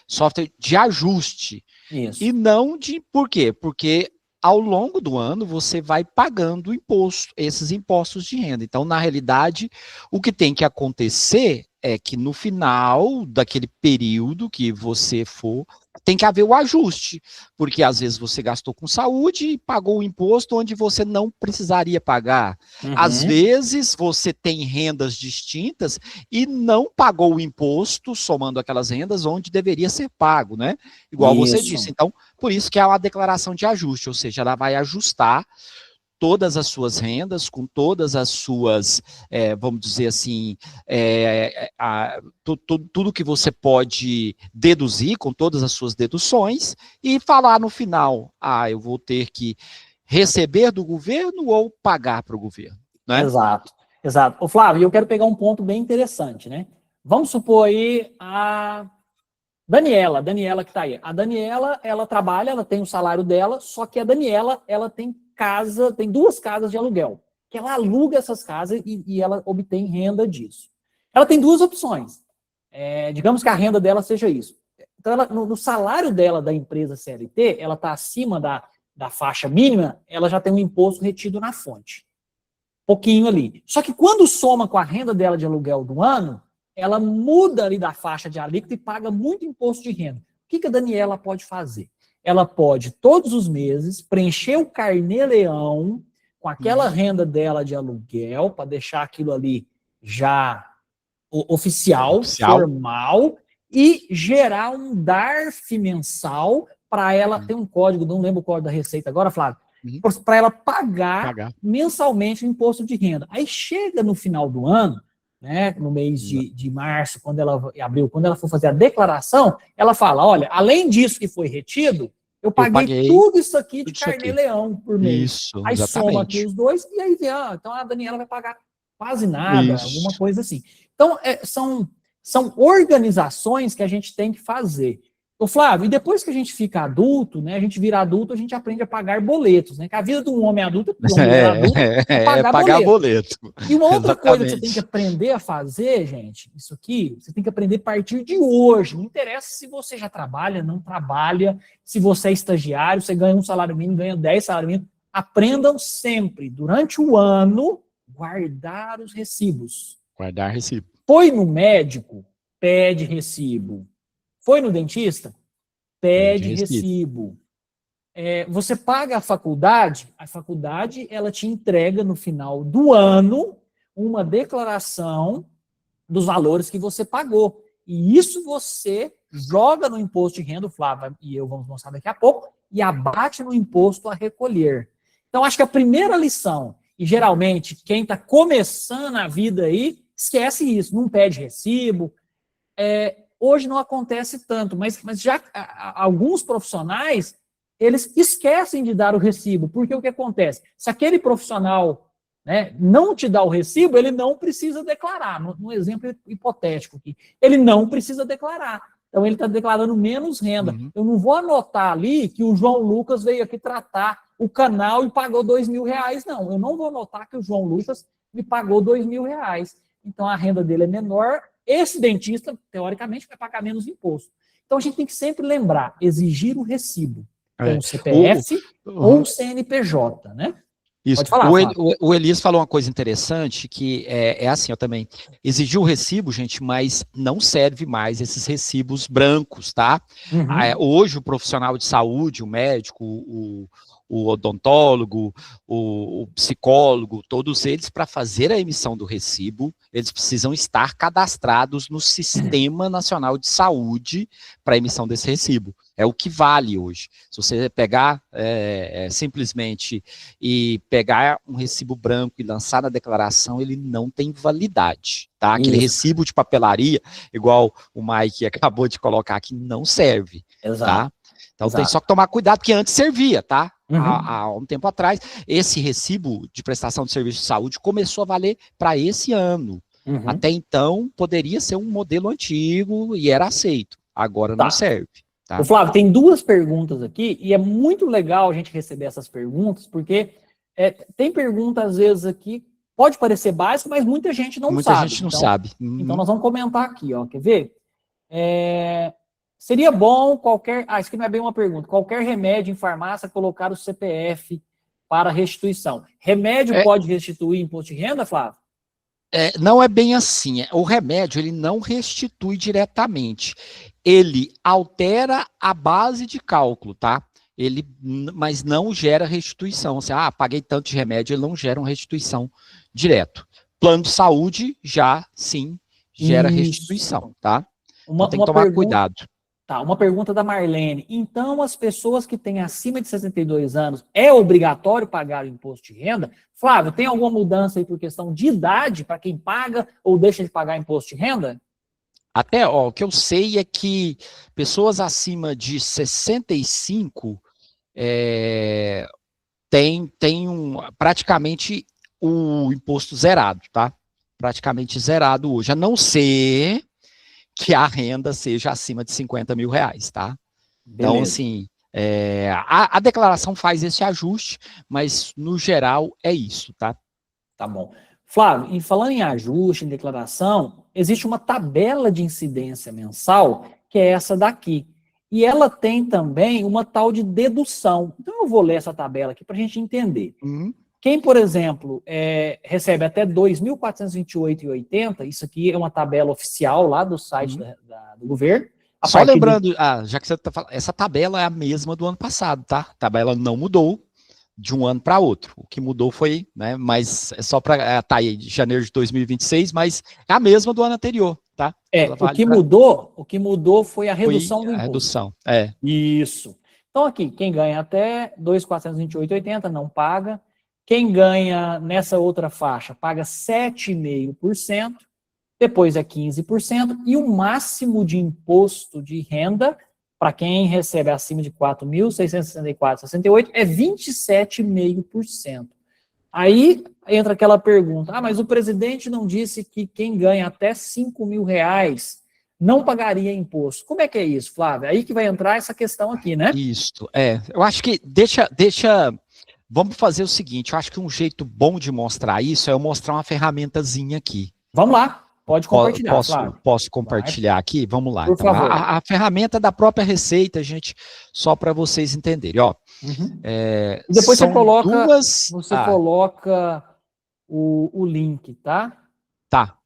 software de ajuste. Isso. E não por quê? Porque ao longo do ano você vai pagando esses impostos de renda. Então, na realidade, o que tem que acontecer é que no final daquele período que você for, tem que haver o ajuste, porque às vezes você gastou com saúde e pagou o imposto onde você não precisaria pagar. Às vezes você tem rendas distintas e não pagou o imposto somando aquelas rendas onde deveria ser pago, né? Igual você disse. Então, por isso que é uma declaração de ajuste, ou seja, ela vai ajustar todas as suas rendas, com todas as suas, vamos dizer assim, tudo que você pode deduzir, com todas as suas deduções, e falar no final, eu vou ter que receber do governo ou pagar para o governo, né? Exato, exato. Ô, Flávio, eu quero pegar um ponto bem interessante, né? Vamos supor aí a Daniela que está aí. A Daniela, ela trabalha, ela tem o salário dela, só que a Daniela, ela tem duas casas de aluguel, que ela aluga essas casas e ela obtém renda disso. Ela tem duas opções. Digamos que a renda dela seja isso. Então, ela, no salário dela da empresa CLT, ela está acima da faixa mínima, ela já tem um imposto retido na fonte. Pouquinho ali. Só que quando soma com a renda dela de aluguel do ano, ela muda ali da faixa de alíquota e paga muito imposto de renda. O que a Daniela pode fazer? Ela pode, todos os meses, preencher o carnê-leão com aquela renda dela de aluguel, para deixar aquilo ali já oficial, formal, e gerar um DARF mensal para ela ter um código, não lembro o código da Receita agora, Flávio, para ela pagar mensalmente o imposto de renda. Aí chega no final do ano, né, no mês de março, abril, quando ela for fazer a declaração, ela fala, olha, além disso que foi retido, eu paguei tudo isso aqui de carnê-leão por mês. Isso, aí exatamente. soma aqui os dois, e aí vê, então a Daniela vai pagar quase nada, alguma coisa assim. Então, são organizações que a gente tem que fazer. Ô, Flávio, e depois que a gente fica adulto, né, a gente vira adulto, a gente aprende a pagar boletos, né? Que a vida de um homem adulto, é pagar boleto. E uma outra coisa que você tem que aprender a fazer, gente, isso aqui, você tem que aprender a partir de hoje. Não interessa se você já trabalha, não trabalha, se você é estagiário, você ganha um salário mínimo, ganha 10 salários mínimos. Aprendam sempre, durante o ano, guardar os recibos. Guardar recibo. Foi no médico, pede recibo. Foi no dentista? Pede recibo. Você paga a faculdade ela te entrega no final do ano uma declaração dos valores que você pagou. E isso você joga no imposto de renda, o Flávio e eu vamos mostrar daqui a pouco, e abate no imposto a recolher. Então, acho que a primeira lição, e geralmente quem está começando a vida aí, esquece isso, não pede recibo. Hoje não acontece tanto, mas já alguns profissionais, eles esquecem de dar o recibo, porque o que acontece? Se aquele profissional, né, não te dá o recibo, ele não precisa declarar. No exemplo hipotético aqui, ele não precisa declarar. Então, ele está declarando menos renda. Eu não vou anotar ali que o João Lucas veio aqui tratar o canal e pagou R$2.000, não. Eu não vou anotar que o João Lucas me pagou R$2.000. Então, a renda dele é menor. Esse dentista, teoricamente, vai pagar menos imposto. Então, a gente tem que sempre lembrar, exigir o recibo com o CPF ou o CNPJ, né? Isso. Pode falar, o Elias falou uma coisa interessante, que é assim, eu também exigi o recibo, gente, mas não serve mais esses recibos brancos, tá? Hoje o profissional de saúde, o médico, o odontólogo, o psicólogo, todos eles, para fazer a emissão do recibo, eles precisam estar cadastrados no Sistema Nacional de Saúde para a emissão desse recibo. É o que vale hoje. Se você pegar simplesmente e pegar um recibo branco e lançar na declaração, ele não tem validade, tá? Aquele recibo de papelaria, igual o Mike acabou de colocar aqui, não serve, tá? Então tem só que tomar cuidado, porque antes servia, tá? Há um tempo atrás, esse recibo de prestação de serviço de saúde começou a valer para esse ano. Até então, poderia ser um modelo antigo e era aceito. Agora não serve. Tá. Ô, Flávio, tem duas perguntas aqui, e é muito legal a gente receber essas perguntas, porque tem pergunta, às vezes, aqui, pode parecer básico, mas muita gente não sabe. Muita gente não sabe. Então, nós vamos comentar aqui, ó, quer ver? Seria bom isso aqui não é bem uma pergunta, qualquer remédio em farmácia colocar o CPF para restituição. Remédio pode restituir imposto de renda, Flávio? Não é bem assim. O remédio, ele não restitui diretamente. Ele altera a base de cálculo, tá? Mas não gera restituição. Você, paguei tanto de remédio, ele não gera uma restituição direto. Plano de saúde, já, sim, gera restituição, tá? Então tem que tomar cuidado. Tá, uma pergunta da Marlene. Então, as pessoas que têm acima de 62 anos, é obrigatório pagar o imposto de renda? Flávio, tem alguma mudança aí por questão de idade para quem paga ou deixa de pagar imposto de renda? Até, ó, o que eu sei é que pessoas acima de 65 é, praticamente o imposto zerado, tá? Praticamente zerado hoje, a não ser que a renda seja acima de 50 mil reais, tá? Então, Beleza. assim, a declaração faz esse ajuste, mas no geral é isso, tá? Tá bom. Flávio, e falando em ajuste, em declaração, existe uma tabela de incidência mensal, que é essa daqui. E ela tem também uma tal de dedução. Então, eu vou ler essa tabela aqui para a gente entender. Quem, por exemplo, recebe até R$ 2.428,80, isso aqui é uma tabela oficial lá do site do governo. Só lembrando, já que você está falando, essa tabela é a mesma do ano passado, tá? A tabela não mudou de um ano para outro. O que mudou foi, né, mas é só para tá aí de janeiro de 2026, mas é a mesma do ano anterior, tá? O que mudou foi a redução do imposto. A redução, Isso. Então aqui, quem ganha até 2.428,80 não paga. Quem ganha nessa outra faixa paga 7,5%, depois é 15%, e o máximo de imposto de renda para quem recebe acima de 4.664,68 é 27,5%. Aí entra aquela pergunta, mas o presidente não disse que quem ganha até 5 mil reais não pagaria imposto. Como é que é isso, Flávio? Aí que vai entrar essa questão aqui, né? Isso, eu acho que vamos fazer o seguinte, eu acho que um jeito bom de mostrar isso é eu mostrar uma ferramentazinha aqui. Vamos lá. Pode compartilhar, Posso compartilhar aqui? Vamos lá. Por favor. A ferramenta da própria Receita, gente, só para vocês entenderem. Ó, e depois você coloca o link, tá? Tá.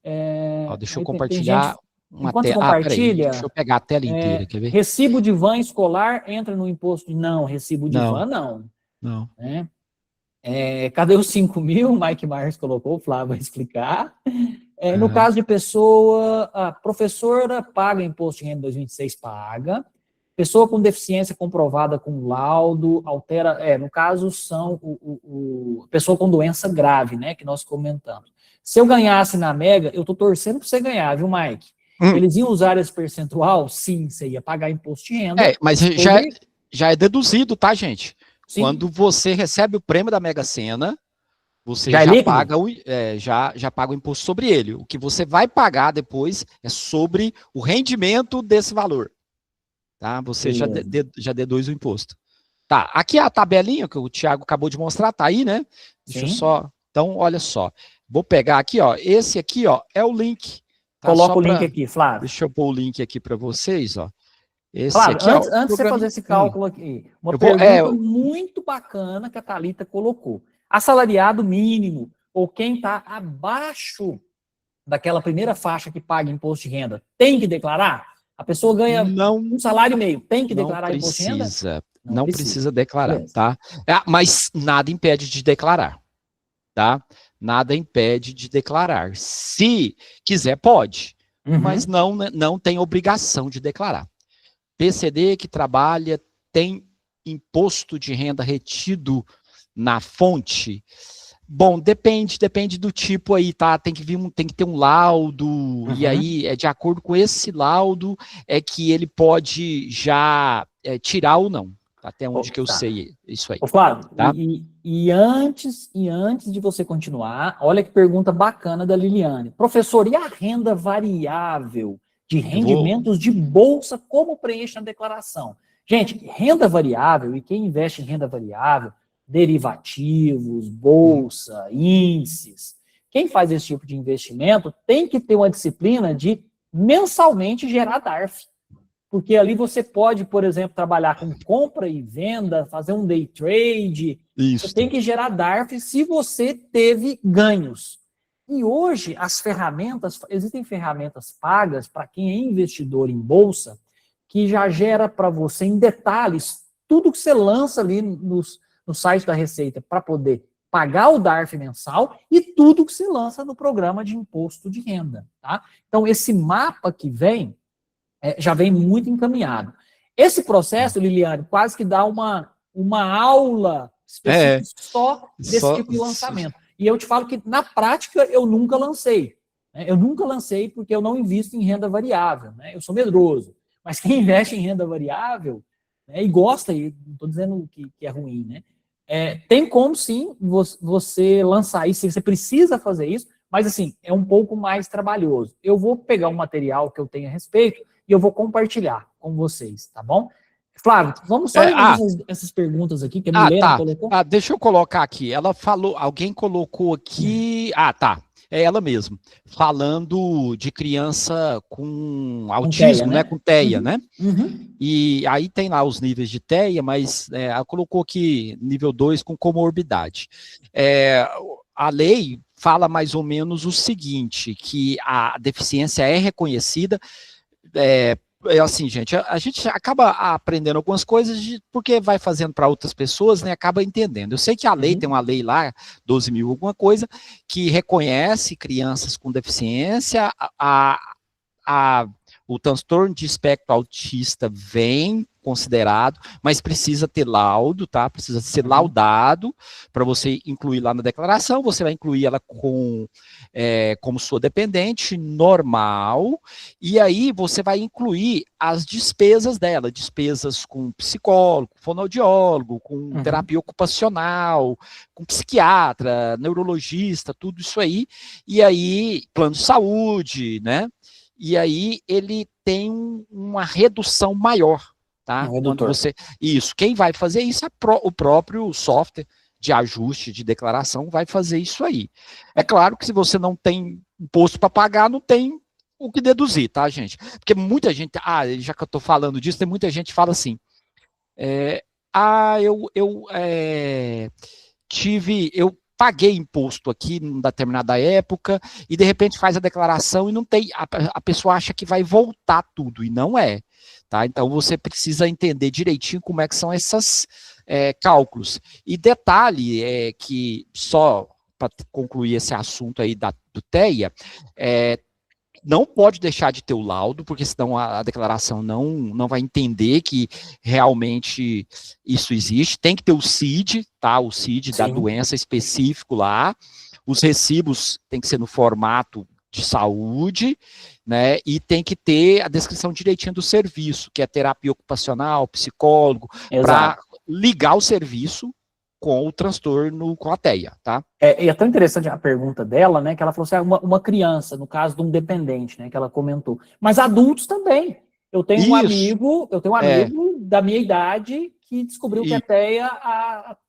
Ó, deixa eu compartilhar uma tela. Deixa eu pegar a tela inteira, quer ver? Recibo de van escolar entra no imposto? Não, recibo de van não. Não. Cadê os 5 mil? O Mike Myers colocou, o Flávio vai explicar. No caso de pessoa, a professora paga imposto de renda em 2026, paga. Pessoa com deficiência comprovada com laudo, altera, no caso são pessoa com doença grave, né, que nós comentamos. Se eu ganhasse na Mega, eu tô torcendo para você ganhar, viu, Mike? Eles iam usar esse percentual? Sim, você ia pagar imposto de renda. Mas já é deduzido, tá, gente? Sim. Quando você recebe o prêmio da Mega Sena, você já paga o imposto sobre ele. O que você vai pagar depois é sobre o rendimento desse valor. Tá? Você já deduz o imposto. Tá, aqui a tabelinha que o Thiago acabou de mostrar, tá aí, né? Deixa eu só... Então, olha só. Vou pegar aqui, ó. Esse aqui, ó, é o link. Tá? Coloca o link aqui, Flávio. Deixa eu pôr o link aqui para vocês, ó. Flávio, antes de você fazer esse cálculo aqui, uma pergunta muito bacana que a Thalita colocou. Assalariado mínimo, ou quem está abaixo daquela primeira faixa que paga imposto de renda, tem que declarar? A pessoa ganha um salário e meio, tem que declarar imposto de renda? Não precisa declarar, tá? Mas nada impede de declarar, tá? Nada impede de declarar. Se quiser, pode, mas não tem obrigação de declarar. PCD que trabalha tem imposto de renda retido na fonte? Bom, depende do tipo aí, tá? Tem que ter um laudo, e aí é de acordo com esse laudo é que ele pode já tirar ou não. Até onde que eu sei isso aí. Flávio, tá? e antes de você continuar, olha que pergunta bacana da Liliane. Professor, e a renda variável de rendimentos de bolsa, como preenche na declaração? Gente, renda variável, e quem investe em renda variável, derivativos, bolsa, índices, quem faz esse tipo de investimento tem que ter uma disciplina de mensalmente gerar DARF. Porque ali você pode, por exemplo, trabalhar com compra e venda, fazer um day trade. Isso. Você tem que gerar DARF se você teve ganhos. E hoje, existem ferramentas pagas para quem é investidor em bolsa, que já gera para você em detalhes tudo que você lança ali no site da Receita para poder pagar o DARF mensal e tudo que você lança no programa de imposto de renda. Tá? Então, esse mapa que vem já vem muito encaminhado. Esse processo, Liliane, quase que dá uma aula específica só desse tipo de lançamento. E eu te falo que, na prática, eu nunca lancei. Né? Eu nunca lancei porque eu não invisto em renda variável. Né? Eu sou medroso. Mas quem investe em renda variável, né, e gosta, e não estou dizendo que é ruim, né? Tem como, sim, você lançar isso, você precisa fazer isso, mas, assim, é um pouco mais trabalhoso. Eu vou pegar um material que eu tenho a respeito e eu vou compartilhar com vocês, tá bom? Flávio, vamos só essas perguntas aqui que a Milena colocou. Deixa eu colocar aqui. Ela falou, alguém colocou aqui. Tá. É ela mesma. Falando de criança com autismo, TEA, né? Com TEA, né? E aí tem lá os níveis de TEA, mas ela colocou aqui nível 2 com comorbidade. A lei fala mais ou menos o seguinte, que a deficiência é reconhecida, assim, gente, a gente acaba aprendendo algumas coisas porque vai fazendo para outras pessoas, né, acaba entendendo. Eu sei que a lei, tem uma lei lá, 12.000 alguma coisa, que reconhece crianças com deficiência, o transtorno de espectro autista vem considerado, mas precisa ter laudo, tá? Precisa ser laudado para você incluir lá na declaração. Você vai incluir ela como sua dependente normal, e aí você vai incluir as despesas dela, despesas com psicólogo, fonoaudiólogo, com terapia ocupacional, com psiquiatra, neurologista, tudo isso aí, e aí plano de saúde, né? E aí ele tem uma redução maior, tá? Quando quem vai fazer isso é o próprio software de ajuste de declaração vai fazer isso aí. É claro que se você não tem imposto para pagar, não tem o que deduzir, tá, gente? Porque muita gente, já que eu estou falando disso, tem muita gente que fala assim, eu paguei imposto aqui em determinada época e de repente faz a declaração e não tem, a pessoa acha que vai voltar tudo e não é, tá? Então você precisa entender direitinho como é que são esses cálculos. E detalhe que só para concluir esse assunto aí do TEA, não pode deixar de ter o laudo, porque senão a declaração não vai entender que realmente isso existe. Tem que ter o CID, tá? O CID da doença específico lá. Os recibos tem que ser no formato de saúde, né? E tem que ter a descrição direitinha do serviço, que é terapia ocupacional, psicólogo, para ligar o serviço com o transtorno, com a TEA, tá? E é tão interessante a pergunta dela, né, que ela falou assim, uma criança, no caso de um dependente, né, que ela comentou, mas adultos também. Eu tenho um amigo da minha idade que descobriu que a TEA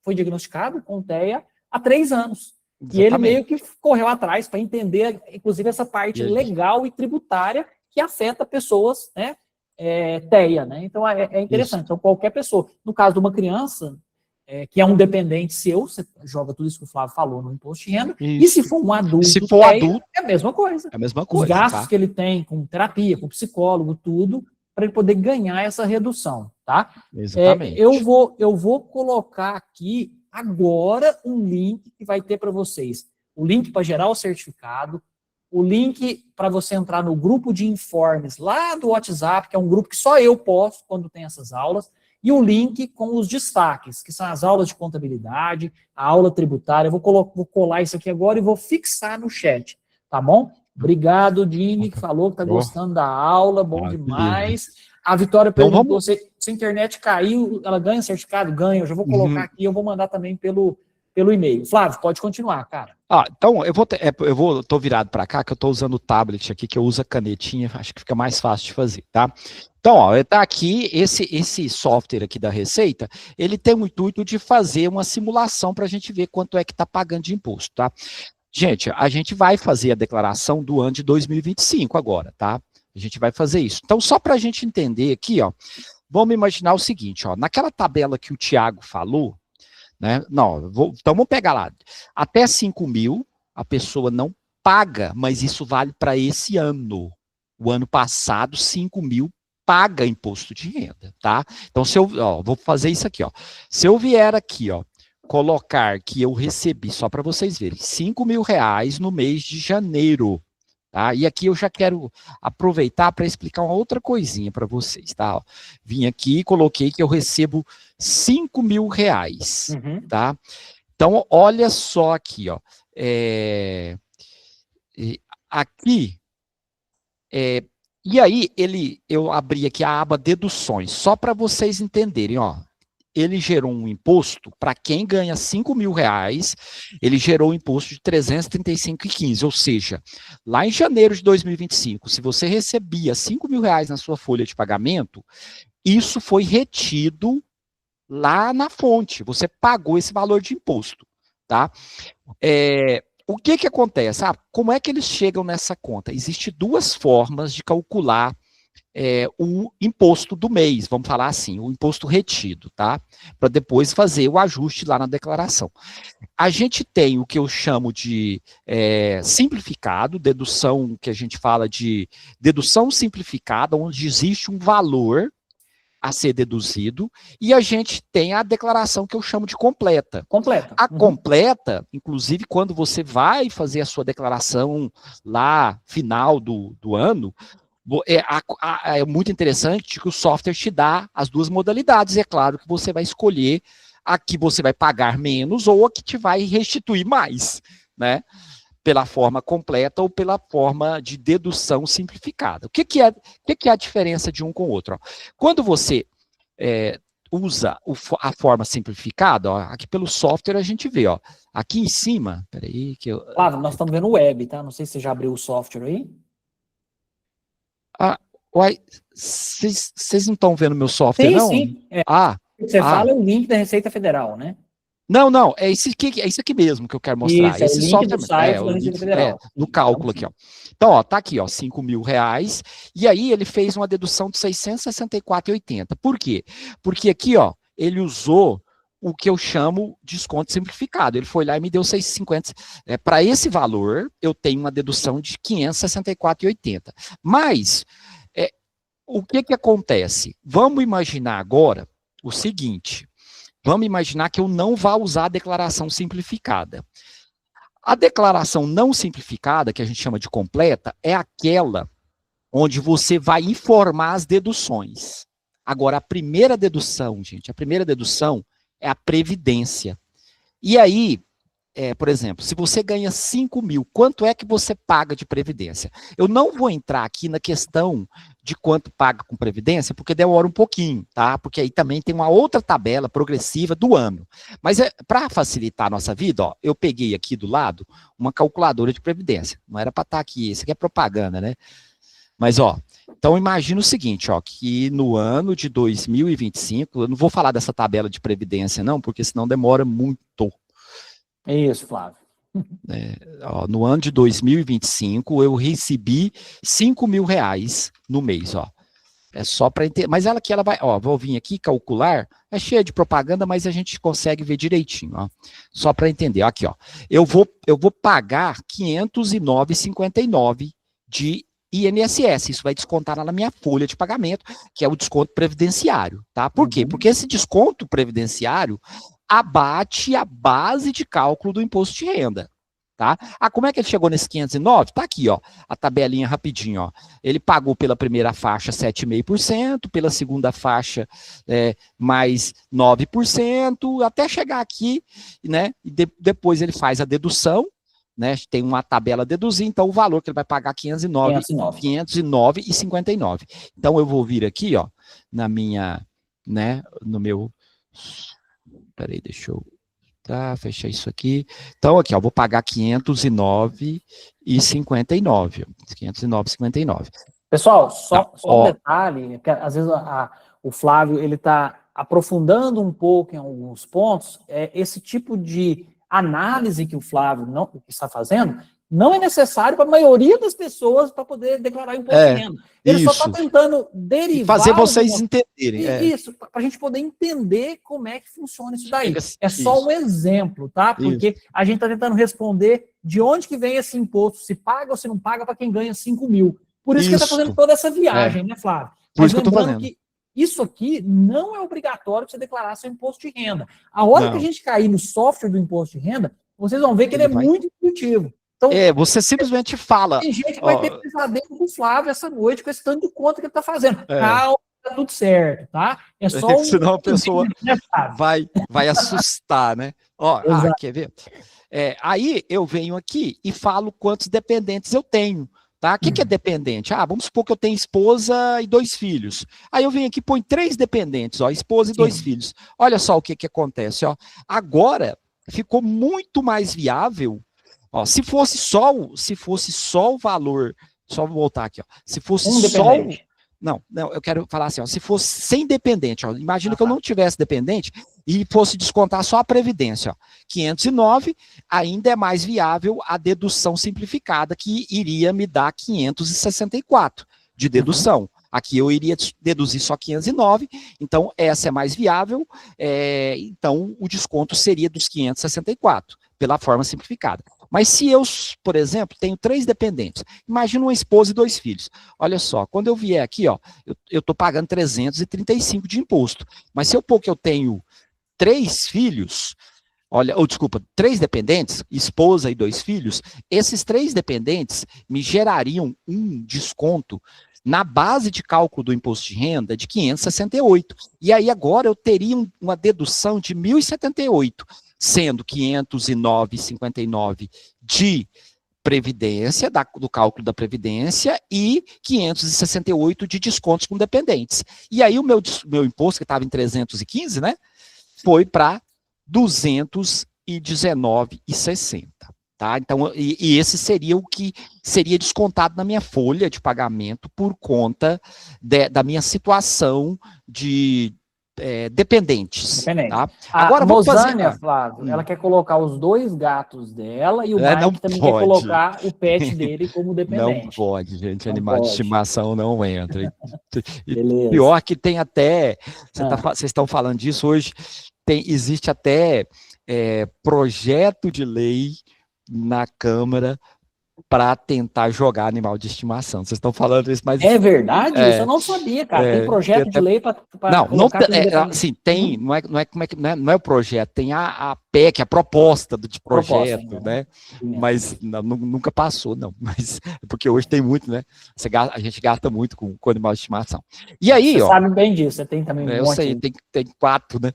foi diagnosticado com TEA há 3 anos. Exatamente. E ele meio que correu atrás para entender, inclusive, essa parte legal e tributária que afeta pessoas, né, TEA, né? Então, é interessante. Então, qualquer pessoa, no caso de uma criança, que é um dependente seu, você joga tudo isso que o Flávio falou no imposto de renda, e se for um adulto, é a mesma coisa. É a mesma coisa. Os gastos que ele tem com terapia, com psicólogo, tudo, para ele poder ganhar essa redução, tá? Exatamente. Eu vou colocar aqui agora um link que vai ter para vocês. O link para gerar o certificado, o link para você entrar no grupo de informes lá do WhatsApp, que é um grupo que só eu posto quando tem essas aulas, e o link com os destaques, que são as aulas de contabilidade, a aula tributária. Eu vou colar isso aqui agora e vou fixar no chat, tá bom? Obrigado, Dini, que falou que está gostando da aula, bom demais. A Vitória perguntou se a internet caiu, ela ganha certificado? Ganha, eu já vou colocar aqui, eu vou mandar também pelo e-mail. Flávio, pode continuar, cara. Então, tô virado para cá, que eu tô usando o tablet aqui, que eu uso a canetinha, acho que fica mais fácil de fazer, tá? Então, tá aqui, esse software aqui da Receita, ele tem o intuito de fazer uma simulação para a gente ver quanto é que tá pagando de imposto, tá? Gente, a gente vai fazer a declaração do ano de 2025 agora, tá? A gente vai fazer isso. Então, só para a gente entender aqui, ó, vamos imaginar o seguinte, ó, naquela tabela que o Thiago falou, né? Então vamos pegar lá. Até 5.000 a pessoa não paga, mas isso vale para esse ano. O ano passado, 5.000 paga imposto de renda, tá? Então, vou fazer isso aqui, ó. Se eu vier aqui, ó, colocar que eu recebi, só para vocês verem, R$5.000 no mês de janeiro, Tá? E aqui eu já quero aproveitar para explicar uma outra coisinha para vocês. Tá? Ó, vim aqui e coloquei que eu recebo R$ 5.000. Tá? Então, olha só aqui. Ó, aqui, e aí eu abri aqui a aba deduções, só para vocês entenderem. Ó, ele gerou um imposto, para quem ganha R$ 5.000, ele gerou um imposto de 335,15, ou seja, lá em janeiro de 2025, se você recebia R$ 5.000 na sua folha de pagamento, isso foi retido lá na fonte, você pagou esse valor de imposto, tá? O que acontece? Como é que eles chegam nessa conta? Existem duas formas de calcular o imposto do mês, vamos falar assim, o imposto retido, tá? Para depois fazer o ajuste lá na declaração. A gente tem o que eu chamo de simplificado, dedução, que a gente fala de dedução simplificada, onde existe um valor a ser deduzido, e a gente tem a declaração que eu chamo de completa. Completa. A completa, inclusive, quando você vai fazer a sua declaração lá, final do ano, é muito interessante que o software te dá as duas modalidades. É claro que você vai escolher a que você vai pagar menos ou a que te vai restituir mais, né? Pela forma completa ou pela forma de dedução simplificada. O que é a diferença de um com o outro? Ó, quando você usa a forma simplificada, ó, aqui pelo software a gente vê, ó, aqui em cima, peraí que eu... Flávio, nós estamos vendo o web, tá? Não sei se você já abriu o software aí. Uai, vocês não estão vendo meu software, sim, não? Sim. O que você fala é o link da Receita Federal, né? Não, é isso aqui mesmo que eu quero mostrar. Isso, esse o link software, do site da Receita Federal. No cálculo aqui, ó. Então, ó, tá aqui, ó, R$ 5.000, e aí ele fez uma dedução de 664,80. Por quê? Porque aqui, ó, ele usou o que eu chamo de desconto simplificado. Ele foi lá e me deu 650. Para esse valor, eu tenho uma dedução de 564,80. Mas o que acontece? Vamos imaginar agora o seguinte. Vamos imaginar que eu não vá usar a declaração simplificada. A declaração não simplificada, que a gente chama de completa, é aquela onde você vai informar as deduções. Agora, a primeira dedução, gente, é a previdência. E aí, por exemplo, se você ganha 5.000, quanto é que você paga de previdência? Eu não vou entrar aqui na questão de quanto paga com previdência, porque demora um pouquinho, tá? Porque aí também tem uma outra tabela progressiva do ano. Mas para facilitar a nossa vida, ó, eu peguei aqui do lado uma calculadora de previdência. Não era para estar aqui, isso aqui é propaganda, né? Mas, ó, então imagina o seguinte, ó, que no ano de 2025, eu não vou falar dessa tabela de previdência não, porque senão demora muito. É isso, Flávio. No ano de 2025, eu recebi R$ 5.000 no mês, ó. É só para entender. Mas ela vai, ó, vou vir aqui calcular, é cheia de propaganda, mas a gente consegue ver direitinho, ó. Só para entender, aqui, ó. Eu vou pagar R$ 509,59 de INSS. Isso vai descontar na minha folha de pagamento, que é o desconto previdenciário, tá? Por quê? Porque esse desconto previdenciário abate a base de cálculo do imposto de renda, tá? Como é que ele chegou nesse 509? Tá aqui, ó, a tabelinha rapidinho, ó. Ele pagou pela primeira faixa 7,5%, pela segunda faixa mais 9%, até chegar aqui, né? E depois ele faz a dedução, né? Tem uma tabela a deduzir, então o valor que ele vai pagar 509,59. Então eu vou vir aqui, ó, na minha, né, no meu... Peraí, deixa eu fechar isso aqui. Então, aqui, ó, vou pagar 509,59. 509,59. Pessoal, só um detalhe, que às vezes o Flávio ele está aprofundando um pouco em alguns pontos. Esse tipo de análise que o Flávio está fazendo não é necessário para a maioria das pessoas para poder declarar imposto de renda. Ele só está tentando derivar... Fazer vocês entenderem. Isso, para a gente poder entender como é que funciona isso daí. É só um exemplo, tá? Porque a gente está tentando responder de onde que vem esse imposto, se paga ou se não paga para quem ganha 5.000. Por isso que ele está fazendo toda essa viagem, né, Flávio? Por isso que eu estou fazendo. Que isso aqui não é obrigatório para você declarar seu imposto de renda. A hora que a gente cair no software do imposto de renda, vocês vão ver que ele é muito intuitivo. Então, você simplesmente fala. tem gente que vai ter pesadelo com o Flávio essa noite com esse tanto de conta que ele tá fazendo. É. Calma, tá tudo certo, tá? É só um... Senão a pessoa vai assustar, né? Quer ver? Aí eu venho aqui e falo quantos dependentes eu tenho. Tá? O que é dependente? Vamos supor que eu tenho esposa e 2 filhos. Aí eu venho aqui e põe 3 dependentes, esposa e 2 filhos. Olha só o que acontece. Agora ficou muito mais viável. Se fosse só o valor, só vou voltar aqui. Se fosse só Não, eu quero falar assim, se fosse sem dependente, imagina que eu não tivesse dependente e fosse descontar só a previdência, 509, ainda é mais viável a dedução simplificada, que iria me dar 564 de dedução. Aqui eu iria deduzir só 509, então essa é mais viável, então o desconto seria dos 564, pela forma simplificada. Mas se eu, por exemplo, tenho 3 dependentes, imagina uma esposa e 2 filhos. Olha só, quando eu vier aqui, eu estou pagando 335 de imposto. Mas se eu pôr que eu tenho 3 filhos, 3 dependentes, esposa e 2 filhos, esses 3 dependentes me gerariam um desconto na base de cálculo do imposto de renda de 568. E aí agora eu teria uma dedução de 1.078, sendo 509,59 de previdência, do cálculo da previdência, e 568 de descontos com dependentes. E aí o meu imposto, que estava em 315, né, foi para 219,60. Tá? Então, e esse seria o que seria descontado na minha folha de pagamento por conta da minha situação de dependentes. Tá? Agora, a Mozânia, Flávio, ela quer colocar os 2 gatos dela e o Mike também quer colocar o pet dele como dependente. Não pode, gente. Animal de estimação não entra. Pior que tem até... Vocês estão falando disso hoje, existe até projeto de lei na Câmara para tentar jogar animal de estimação. Vocês estão falando isso, mas... É verdade? Isso eu não sabia, cara. Tem projeto de lei para colocar... Assim, tem, não é o projeto, tem a PEC, a proposta de projeto, né? Mas nunca passou, não. Mas, porque hoje tem muito, né? A gente gasta muito com animal de estimação. E aí, Você sabe bem disso, você tem também um monte. Eu sei, tem 4, né?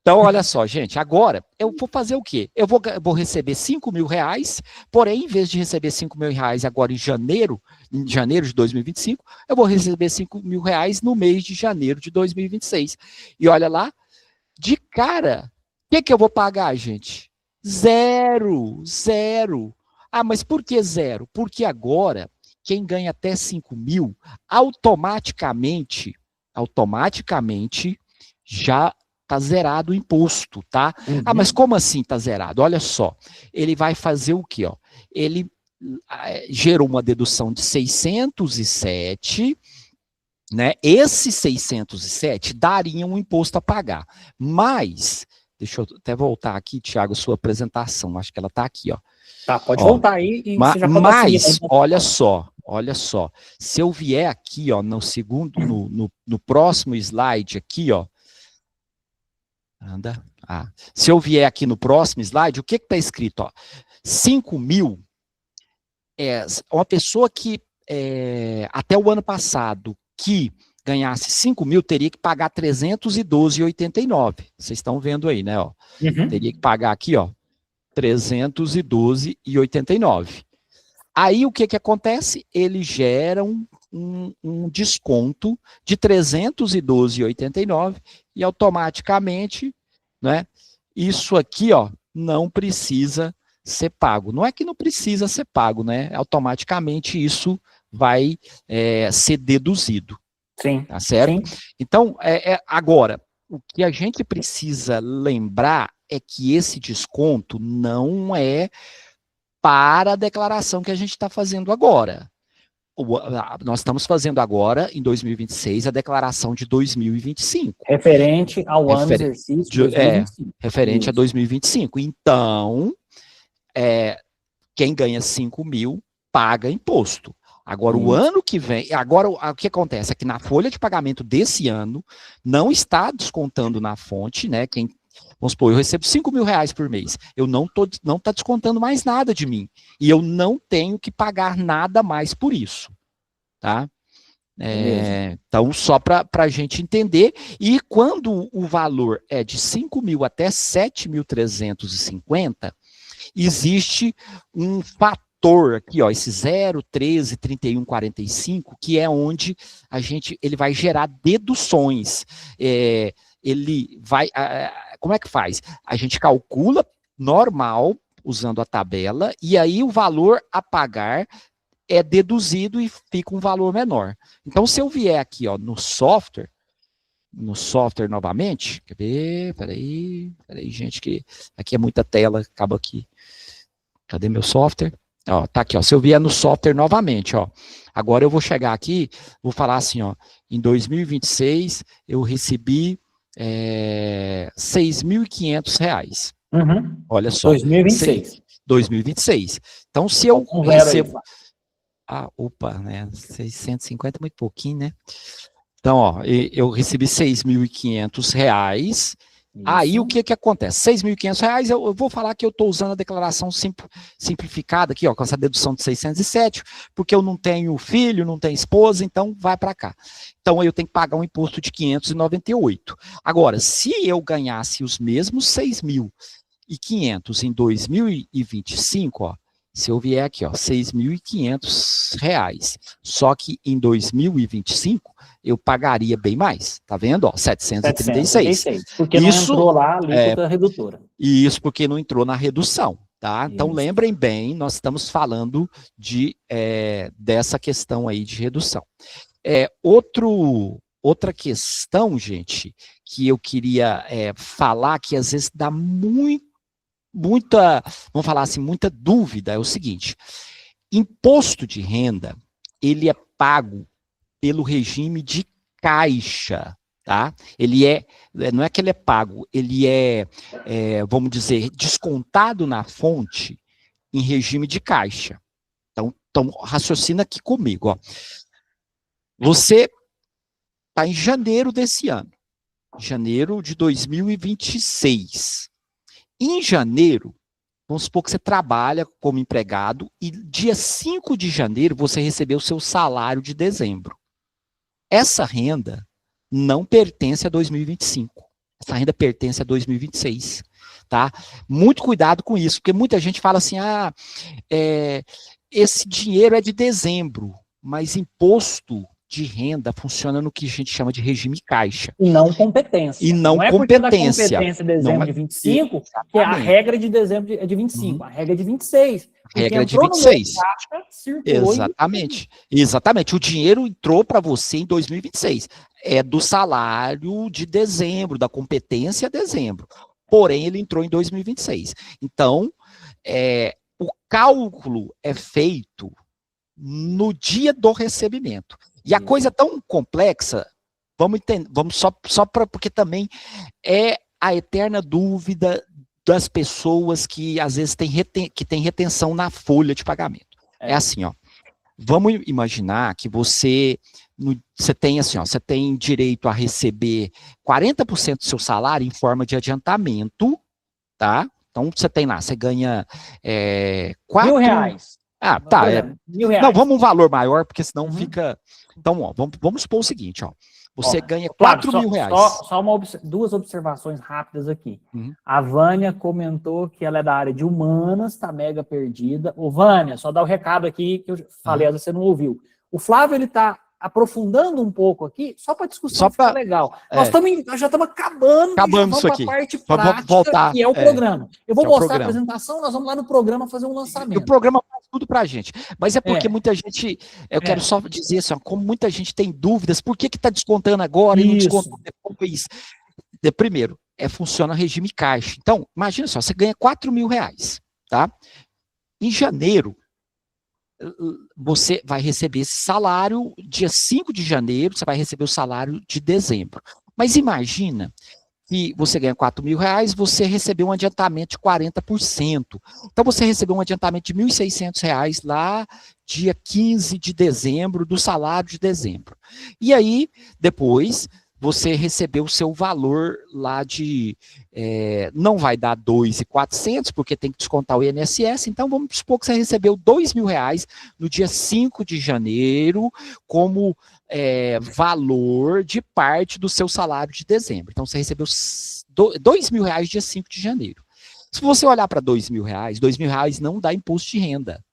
Então, olha só, gente, agora eu vou fazer o quê? Eu vou receber R$5.000, porém, em vez de receber R$5.000 agora em janeiro de 2025, eu vou receber R$5.000 no mês de janeiro de 2026. E olha lá, de cara, o que eu vou pagar, gente? Zero. Mas por que zero? Porque agora, quem ganha até 5.000, automaticamente, já está zerado o imposto, tá? Mas como assim está zerado? Olha só, ele vai fazer o quê? Ele gerou uma dedução de 607, né? Esse 607 daria um imposto a pagar. Mas, deixa eu até voltar aqui, Thiago, sua apresentação, acho que ela está aqui, ó. Tá, pode voltar aí. E você já mas, olha só, se eu vier aqui, ó, no próximo slide aqui, ó, se eu vier aqui no próximo slide, o que está escrito? 5.000 é uma pessoa que até o ano passado que ganhasse 5.000 teria que pagar 312,89. Vocês estão vendo aí, né? Ó. Teria que pagar aqui, ó, 312,89. Aí o que acontece? Ele gera um desconto de 312,89 e automaticamente, né, isso aqui, ó, não precisa ser pago. Não é que não precisa ser pago, né? Automaticamente isso vai ser deduzido. Sim. Tá certo? Sim. Então, agora, o que a gente precisa lembrar é que esse desconto não é para a declaração que a gente está fazendo agora. Nós estamos fazendo agora, em 2026, a declaração de 2025. Referente ao ano de exercício de 2025. Referente a 2025. Então, quem ganha 5.000 paga imposto. Agora, o ano que vem... Agora, o que acontece é que na folha de pagamento desse ano, não está descontando na fonte, né? Vamos supor, eu recebo 5 mil reais por mês. Eu não tá descontando mais nada de mim. E eu não tenho que pagar nada mais por isso. Tá? Então, só para a gente entender. E quando o valor é de 5 mil até 7.350, existe um fator aqui, ó, esse 0, 13, 31, 45, que é onde ele vai gerar deduções. Ele vai, como é que faz? A gente calcula normal, usando a tabela, e aí o valor a pagar é deduzido e fica um valor menor. Então, se eu vier aqui, ó, no software novamente, quer ver? Peraí, gente, que aqui é muita tela, acaba aqui. Cadê meu software? Ó, tá aqui, ó. Se eu vier no software novamente, ó. Agora eu vou chegar aqui, vou falar assim, ó. Em 2026, eu recebi R$6.500. Uhum. Olha só. 2026. 2026. Então, se eu recebo... opa, né? 650 é muito pouquinho, né? Então, ó, eu recebi R$6.500. Aí, o que acontece? R$6.500, eu vou falar que eu estou usando a declaração simplificada aqui, ó, com essa dedução de 607, porque eu não tenho filho, não tenho esposa, então vai para cá. Então, eu tenho que pagar um imposto de 598. Agora, se eu ganhasse os mesmos 6.500 em 2025, ó, se eu vier aqui, ó, R$6.500, só que em 2025 eu pagaria bem mais, tá vendo? Ó, 736. Porque não entrou lá a alíquota redutora. Isso porque não entrou na redução, tá? Então lembrem bem, nós estamos falando dessa questão aí de redução. Outra questão, gente, que eu queria falar, que às vezes dá muita, vamos falar assim, muita dúvida, é o seguinte: imposto de renda, ele é pago pelo regime de caixa, tá? Não é que ele é pago, ele vamos dizer, descontado na fonte em regime de caixa. Então raciocina aqui comigo, ó. Você está em janeiro desse ano, janeiro de 2026. Em janeiro, vamos supor que você trabalha como empregado e dia 5 de janeiro você recebeu o seu salário de dezembro. Essa renda não pertence a 2025. Essa renda pertence a 2026. Tá? Muito cuidado com isso, porque muita gente fala assim, esse dinheiro é de dezembro, mas imposto de renda funciona no que a gente chama de regime caixa. E não competência. E não é competência. Da competência de dezembro de 25, que a regra de dezembro é de 25, a regra é de 26. Regra de 26. Caixa, Exatamente. O dinheiro entrou para você em 2026. É do salário de dezembro, da competência dezembro. Porém, ele entrou em 2026. Então, o cálculo é feito no dia do recebimento. E a coisa tão complexa, vamos entender, porque também é a eterna dúvida das pessoas que às vezes têm retenção na folha de pagamento. É assim, ó. Vamos imaginar que você tem assim, ó, você tem direito a receber 40% do seu salário em forma de adiantamento, tá? Então você tem lá, você ganha R$1.000. Tá. R$1.000. Não, vamos um valor maior, porque senão fica... Então, ó, vamos supor o seguinte, ó. Você ganha R$4.000. Só duas observações rápidas aqui. A Vânia comentou que ela é da área de humanas, tá mega perdida. Ô, Vânia, só dá o recado aqui que eu falei, às vezes você não ouviu. O Flávio, ele tá aprofundando um pouco aqui, só para discussão ficar legal. Nós já estamos acabando isso aqui. A parte prática, voltar, que é o programa. Eu vou mostrar a apresentação, nós vamos lá no programa fazer um lançamento. O programa faz tudo pra gente. Mas é porque muita gente, eu quero só dizer assim, ó, como muita gente tem dúvidas, por que está descontando agora e não descontou depois? Primeiro, funciona regime caixa. Então, imagina só, você ganha R$4.000, tá? Em janeiro, você vai receber esse salário, dia 5 de janeiro, você vai receber o salário de dezembro. Mas imagina que você ganha R$4.000, você recebeu um adiantamento de 40%. Então, você recebeu um adiantamento de R$1.600 lá, dia 15 de dezembro, do salário de dezembro. E aí, depois, você recebeu o seu valor lá de, não vai dar 2.400, porque tem que descontar o INSS, então vamos supor que você recebeu R$ 2.000 no dia 5 de janeiro, como valor de parte do seu salário de dezembro. Então você recebeu R$ 2.000 dia 5 de janeiro. Se você olhar para R$ 2.000 não dá imposto de renda,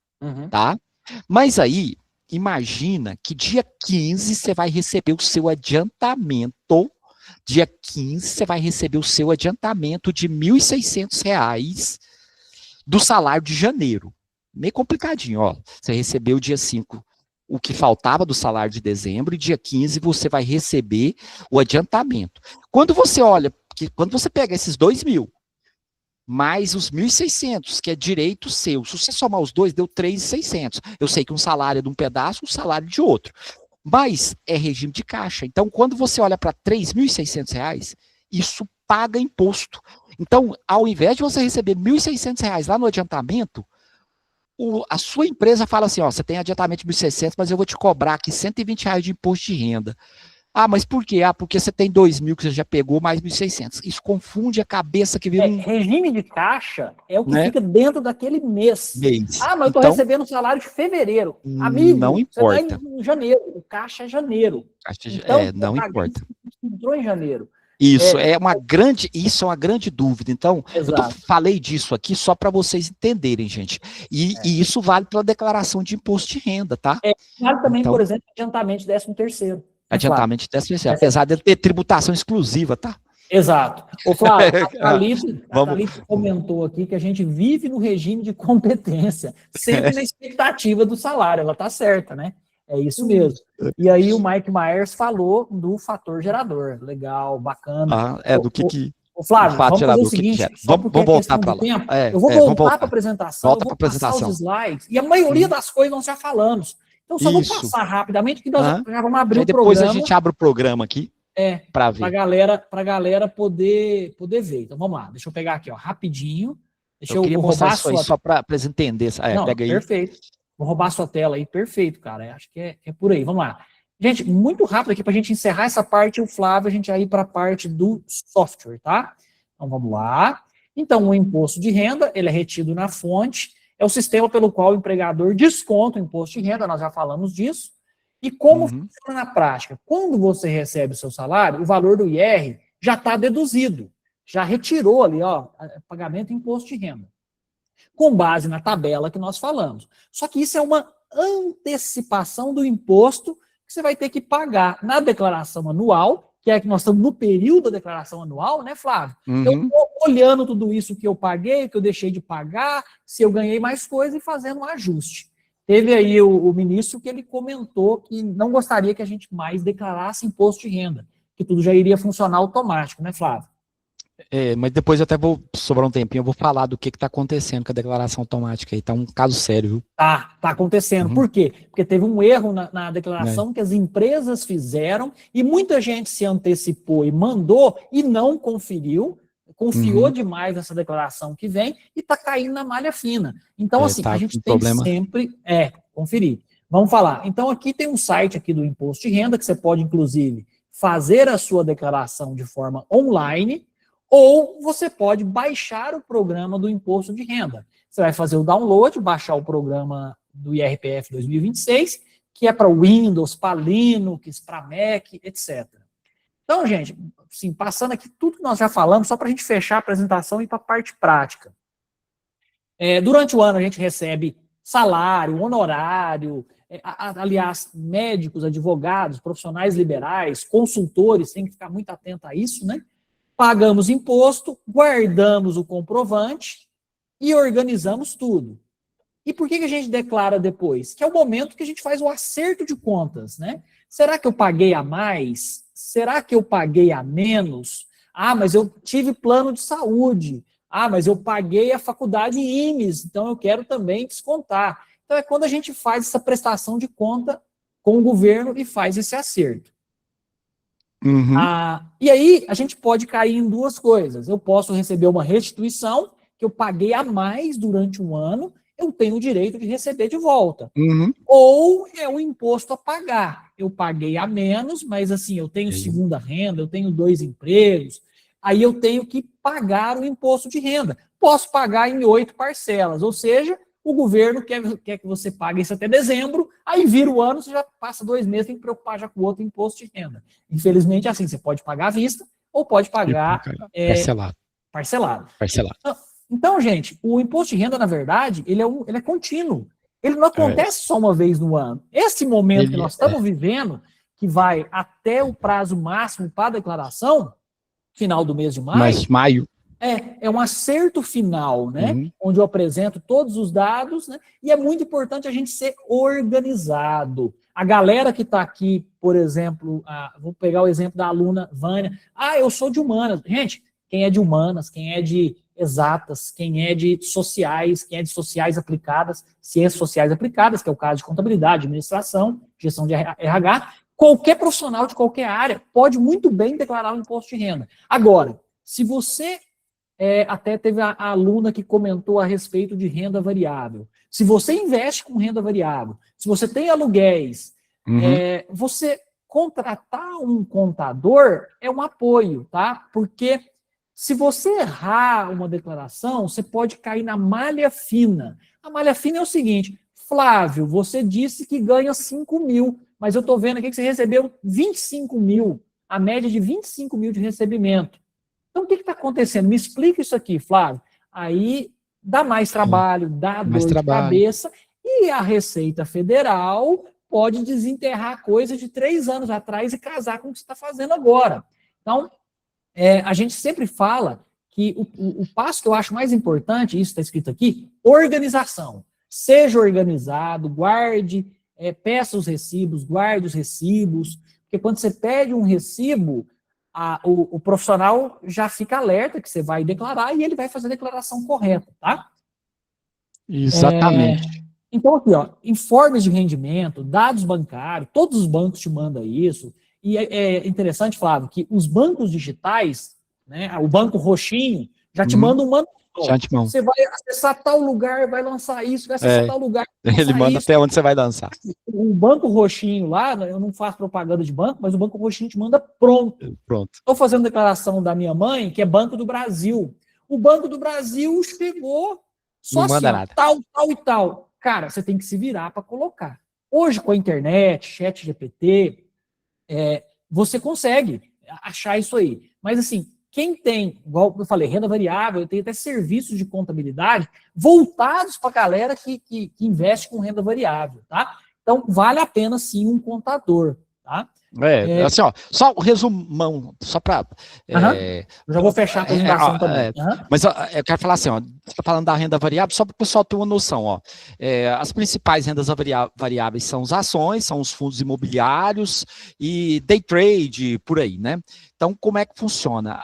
tá? Mas aí, imagina que dia 15 você vai receber o seu adiantamento. Dia 15 você vai receber o seu adiantamento de R$ 1.600 do salário de janeiro. Meio complicadinho, ó. Você recebeu dia 5 o que faltava do salário de dezembro e dia 15 você vai receber o adiantamento. Quando você olha, quando você pega esses 2.000 mais os 1.600, que é direito seu. Se você somar os dois, deu 3.600. Eu sei que um salário é de um pedaço, um salário de outro. Mas é regime de caixa. Então, quando você olha para R$ 3.600, isso paga imposto. Então, ao invés de você receber R$ 1.600 lá no adiantamento, a sua empresa fala assim, ó, você tem adiantamento de 1.600, mas eu vou te cobrar aqui R$ 120 de imposto de renda. Ah, mas por quê? Ah, porque você tem 2.000 que você já pegou, mais 1.600. Isso confunde a cabeça que vira regime de caixa é o que fica dentro daquele mês. Ah, mas eu estou recebendo o salário de fevereiro. Amigo, não importa. Você está em janeiro. O caixa é janeiro. Então, não importa. Entrou em janeiro. Isso é uma grande dúvida. Então, eu falei disso aqui só para vocês entenderem, gente. E isso vale para a declaração de imposto de renda, tá? Vale também, então, por exemplo, adiantamento de 13º. Adiantamento de 13º, apesar dele ter tributação exclusiva, tá? Exato. Ô, Flávio, a Thalita comentou aqui que a gente vive no regime de competência, sempre na expectativa do salário. Ela tá certa, né? É isso mesmo. E aí o Mike Myers falou do fator gerador. Legal, bacana. Do que Ô, Flávio, vamos fazer o seguinte, vamos voltar para lá. Eu vou voltar para a apresentação, eu vou passar os slides, e a maioria das coisas nós já falamos. Então só vou passar rapidamente, que nós já vamos abrir o programa. Depois a gente abre o programa aqui para ver. Para a galera poder ver. Então vamos lá, deixa eu pegar aqui, ó, rapidinho. Eu queria mostrar isso aí só para eles entenderem. Pega aí. Perfeito. Vou roubar a sua tela aí, perfeito, cara. Acho que é por aí. Vamos lá. Gente, muito rápido aqui para a gente encerrar essa parte, o Flávio, a gente vai ir para a parte do software, tá? Então vamos lá. Então, o imposto de renda, ele é retido na fonte, é o sistema pelo qual o empregador desconta o imposto de renda, nós já falamos disso. E como funciona na prática? Quando você recebe o seu salário, o valor do IR já está deduzido, já retirou ali, ó, pagamento de imposto de renda, com base na tabela que nós falamos. Só que isso é uma antecipação do imposto que você vai ter que pagar na declaração anual, que é que nós estamos no período da declaração anual, né, Flávio? Eu estou olhando tudo isso que eu paguei, que eu deixei de pagar, se eu ganhei mais coisa e fazendo um ajuste. Teve aí o ministro que ele comentou que não gostaria que a gente mais declarasse imposto de renda, que tudo já iria funcionar automático, né, Flávio? Mas depois eu até vou sobrar um tempinho, eu vou falar do que está acontecendo com a declaração automática aí, tá um caso sério, viu? Tá acontecendo. Por quê? Porque teve um erro na declaração que as empresas fizeram e muita gente se antecipou e mandou e não conferiu, confiou demais nessa declaração que vem e está caindo na malha fina. Então, assim, a gente tem que sempre conferir. Vamos falar. Então, aqui tem um site aqui do Imposto de Renda que você pode, inclusive, fazer a sua declaração de forma online, ou você pode baixar o programa do Imposto de Renda. Você vai fazer o download, baixar o programa do IRPF 2026, que é para Windows, para Linux, para Mac, etc. Então, gente, assim, passando aqui tudo que nós já falamos, só para a gente fechar a apresentação e ir para a parte prática. Durante o ano a gente recebe salário, honorário, aliás, médicos, advogados, profissionais liberais, consultores, tem que ficar muito atento a isso, né? Pagamos imposto, guardamos o comprovante e organizamos tudo. E por que a gente declara depois? Que é o momento que a gente faz o acerto de contas, né? Será que eu paguei a mais? Será que eu paguei a menos? Ah, mas eu tive plano de saúde. Ah, mas eu paguei a faculdade IMES, então eu quero também descontar. Então é quando a gente faz essa prestação de conta com o governo e faz esse acerto. E aí, a gente pode cair em duas coisas. Eu posso receber uma restituição, que eu paguei a mais durante um ano, eu tenho o direito de receber de volta. Uhum. Ou é o imposto a pagar. Eu paguei a menos, mas assim, eu tenho segunda renda, eu tenho 2 empregos, aí eu tenho que pagar o imposto de renda. Posso pagar em 8 parcelas, ou seja, o governo quer que você pague isso até dezembro, aí vira o ano, você já passa 2 meses, tem que preocupar já com o outro imposto de renda. Infelizmente, assim, você pode pagar à vista ou pode pagar Parcelado. parcelado. Parcelado. Então, gente, o imposto de renda, na verdade, ele é contínuo. Ele não acontece só uma vez no ano. Esse momento que nós estamos vivendo, que vai até o prazo máximo para a declaração, final do mês de maio. Mas maio. É um acerto final, né? Uhum. Onde eu apresento todos os dados, né? E é muito importante a gente ser organizado. A galera que está aqui, por exemplo, vou pegar o exemplo da aluna Vânia. Eu sou de humanas. Gente, quem é de humanas, quem é de exatas, quem é de sociais, quem é de sociais aplicadas, ciências sociais aplicadas, que é o caso de contabilidade, administração, gestão de RH, qualquer profissional de qualquer área pode muito bem declarar o imposto de renda. Agora, se você até teve a aluna que comentou a respeito de renda variável. Se você investe com renda variável, se você tem aluguéis, você contratar um contador é um apoio, tá? Porque se você errar uma declaração, você pode cair na malha fina. A malha fina é o seguinte: Flávio, você disse que ganha 5 mil, mas eu estou vendo aqui que você recebeu 25 mil, a média de 25 mil de recebimento. Então, o que está acontecendo? Me explica isso aqui, Flávio. Aí dá mais trabalho, dá dor de cabeça, e a Receita Federal pode desenterrar coisa de 3 anos atrás e casar com o que você está fazendo agora. Então, a gente sempre fala que o passo que eu acho mais importante, isso está escrito aqui, organização. Seja organizado, guarde, peça os recibos, guarde os recibos, porque quando você pede um recibo, o profissional já fica alerta que você vai declarar e ele vai fazer a declaração correta, tá? Exatamente. Então, aqui, ó, informes de rendimento, dados bancários, todos os bancos te mandam isso. E é interessante, Flávio, que os bancos digitais, né, o banco roxinho, já te manda um manual. Você vai acessar tal lugar, vai lançar isso, vai acessar tal lugar. Ele manda até onde você vai lançar. O banco roxinho lá, eu não faço propaganda de banco, mas o banco roxinho te manda pronto. Estou fazendo declaração da minha mãe, que é Banco do Brasil. O Banco do Brasil chegou só não assim, manda nada. Tal e tal. Cara, você tem que se virar para colocar. Hoje, com a internet, chat GPT, você consegue achar isso aí. Mas assim, quem tem, igual eu falei, renda variável, eu tenho até serviços de contabilidade voltados para a galera que investe com renda variável, tá? Então, vale a pena, sim, um contador, tá? Assim, ó, só o resumão, só para... Eu já vou fechar a apresentação também. Mas eu quero falar assim, ó, você está falando da renda variável, só para o pessoal ter uma noção, ó. As principais rendas variáveis são as ações, são os fundos imobiliários e day trade, por aí, né? Então, como é que funciona?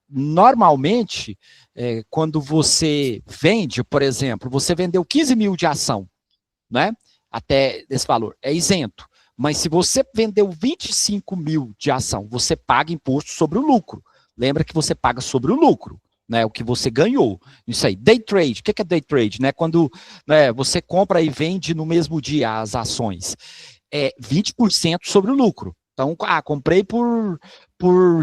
Normalmente, quando você vende, por exemplo, você vendeu 15 mil de ação, né? Até esse valor, é isento. Mas se você vendeu 25 mil de ação, você paga imposto sobre o lucro. Lembra que você paga sobre o lucro, né? O que você ganhou. Isso aí. Day trade. O que é day trade? Né? Quando você compra e vende no mesmo dia as ações. 20% sobre o lucro. Então, comprei por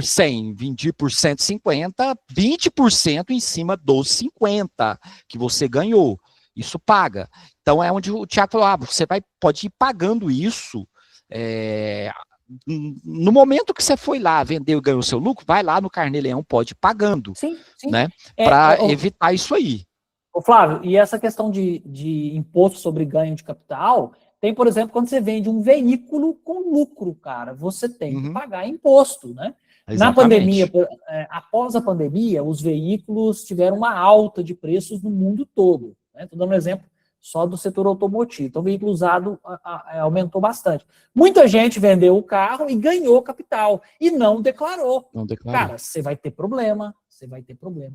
100, vendi por 150, 20% em cima dos 50 que você ganhou. Isso paga. Então, é onde o Thiago falou, você pode ir pagando isso. No momento que você foi lá, vendeu e ganhou seu lucro, vai lá no Carnê-Leão, pode ir pagando, sim. Né? Para evitar isso aí. Flávio, e essa questão de imposto sobre ganho de capital, tem, por exemplo, quando você vende um veículo com lucro, cara, você tem que pagar imposto, né? Exatamente. Na pandemia, após a pandemia, os veículos tiveram uma alta de preços no mundo todo, né? Estou dando um exemplo só do setor automotivo. Então, o veículo usado aumentou bastante. Muita gente vendeu o carro e ganhou capital, e não declarou. Cara, você vai ter problema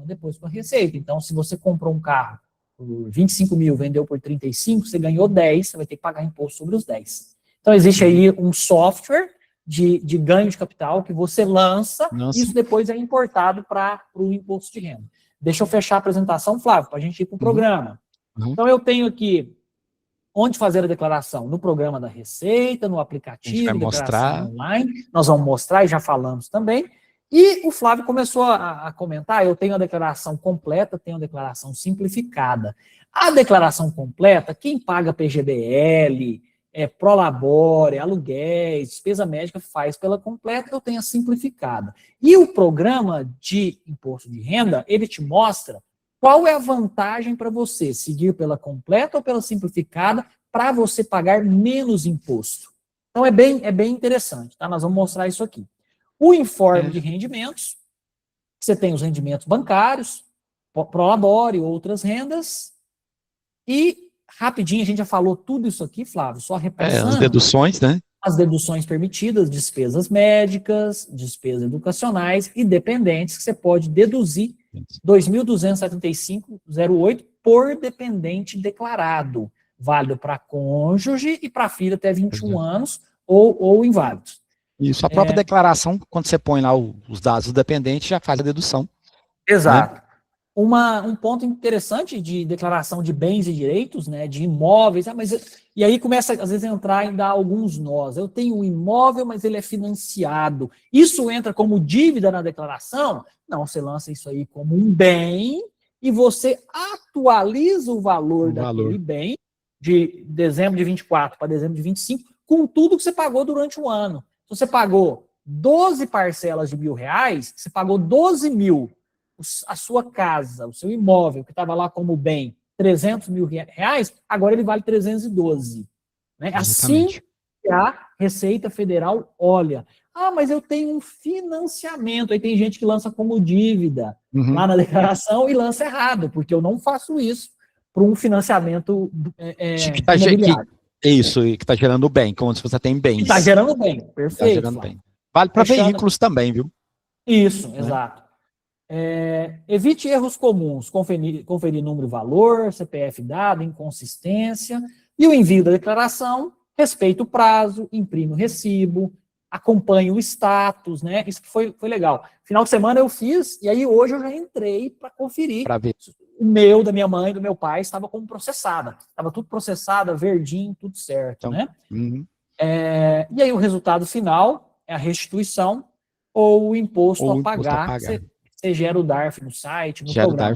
depois com a receita. Então, se você comprou um carro por 25 mil, vendeu por 35, você ganhou 10, você vai ter que pagar imposto sobre os 10. Então, existe aí um software de ganho de capital que você lança, Nossa. isso depois é importado para o imposto de renda. Deixa eu fechar a apresentação, Flávio, para a gente ir para o programa. Então, eu tenho aqui onde fazer a declaração, no programa da Receita, no aplicativo, declaração online, nós vamos mostrar e já falamos também. E o Flávio começou a comentar, eu tenho a declaração completa, tenho a declaração simplificada. A declaração completa, quem paga PGBL, Prolabore, aluguéis, despesa médica, faz pela completa, eu tenho a simplificada. E o programa de imposto de renda, ele te mostra qual é a vantagem para você seguir pela completa ou pela simplificada para você pagar menos imposto. Então é bem interessante, tá? Nós vamos mostrar isso aqui. O informe de rendimentos, você tem os rendimentos bancários, Prolabore, outras rendas, e rapidinho, a gente já falou tudo isso aqui, Flávio, só repassando. As deduções, né? As deduções permitidas, despesas médicas, despesas educacionais e dependentes, que você pode deduzir 2.275,08 por dependente declarado, válido para cônjuge e para filho até 21 anos ou inválidos. Isso, a própria declaração, quando você põe lá os dados do dependente, já faz a dedução. Exato. Né? Um ponto interessante de declaração de bens e direitos, né, de imóveis, e aí começa, às vezes, a entrar e dar alguns nós. Eu tenho um imóvel, mas ele é financiado. Isso entra como dívida na declaração? Não, você lança isso aí como um bem e você atualiza o valor daquele bem de dezembro de 24 para dezembro de 25 com tudo que você pagou durante o ano. Se você pagou 12 parcelas de R$1.000, você pagou 12 mil. A sua casa, o seu imóvel, que estava lá como bem, R$300 mil, agora ele vale 312. Né? Assim que a Receita Federal olha. Mas eu tenho um financiamento. Aí tem gente que lança como dívida lá na declaração e lança errado, porque eu não faço isso para um financiamento imobiliário. Isso, que está gerando bem, como se você tem bens. Está gerando bem, perfeito. Tá gerando bem. Vale para veículos também, viu? Isso, né? Exato. Evite erros comuns, conferir número e valor, CPF dado, inconsistência, e o envio da declaração, respeite o prazo, imprime o recibo, acompanhe o status, né? Isso que foi legal. Final de semana eu fiz, e aí hoje eu já entrei para conferir. Para ver. O meu, da minha mãe, do meu pai, estava como processada. Estava tudo processada, verdinho, tudo certo, então, né? E aí o resultado final é a restituição ou o imposto a pagar. Você gera o DARF no site, no programa.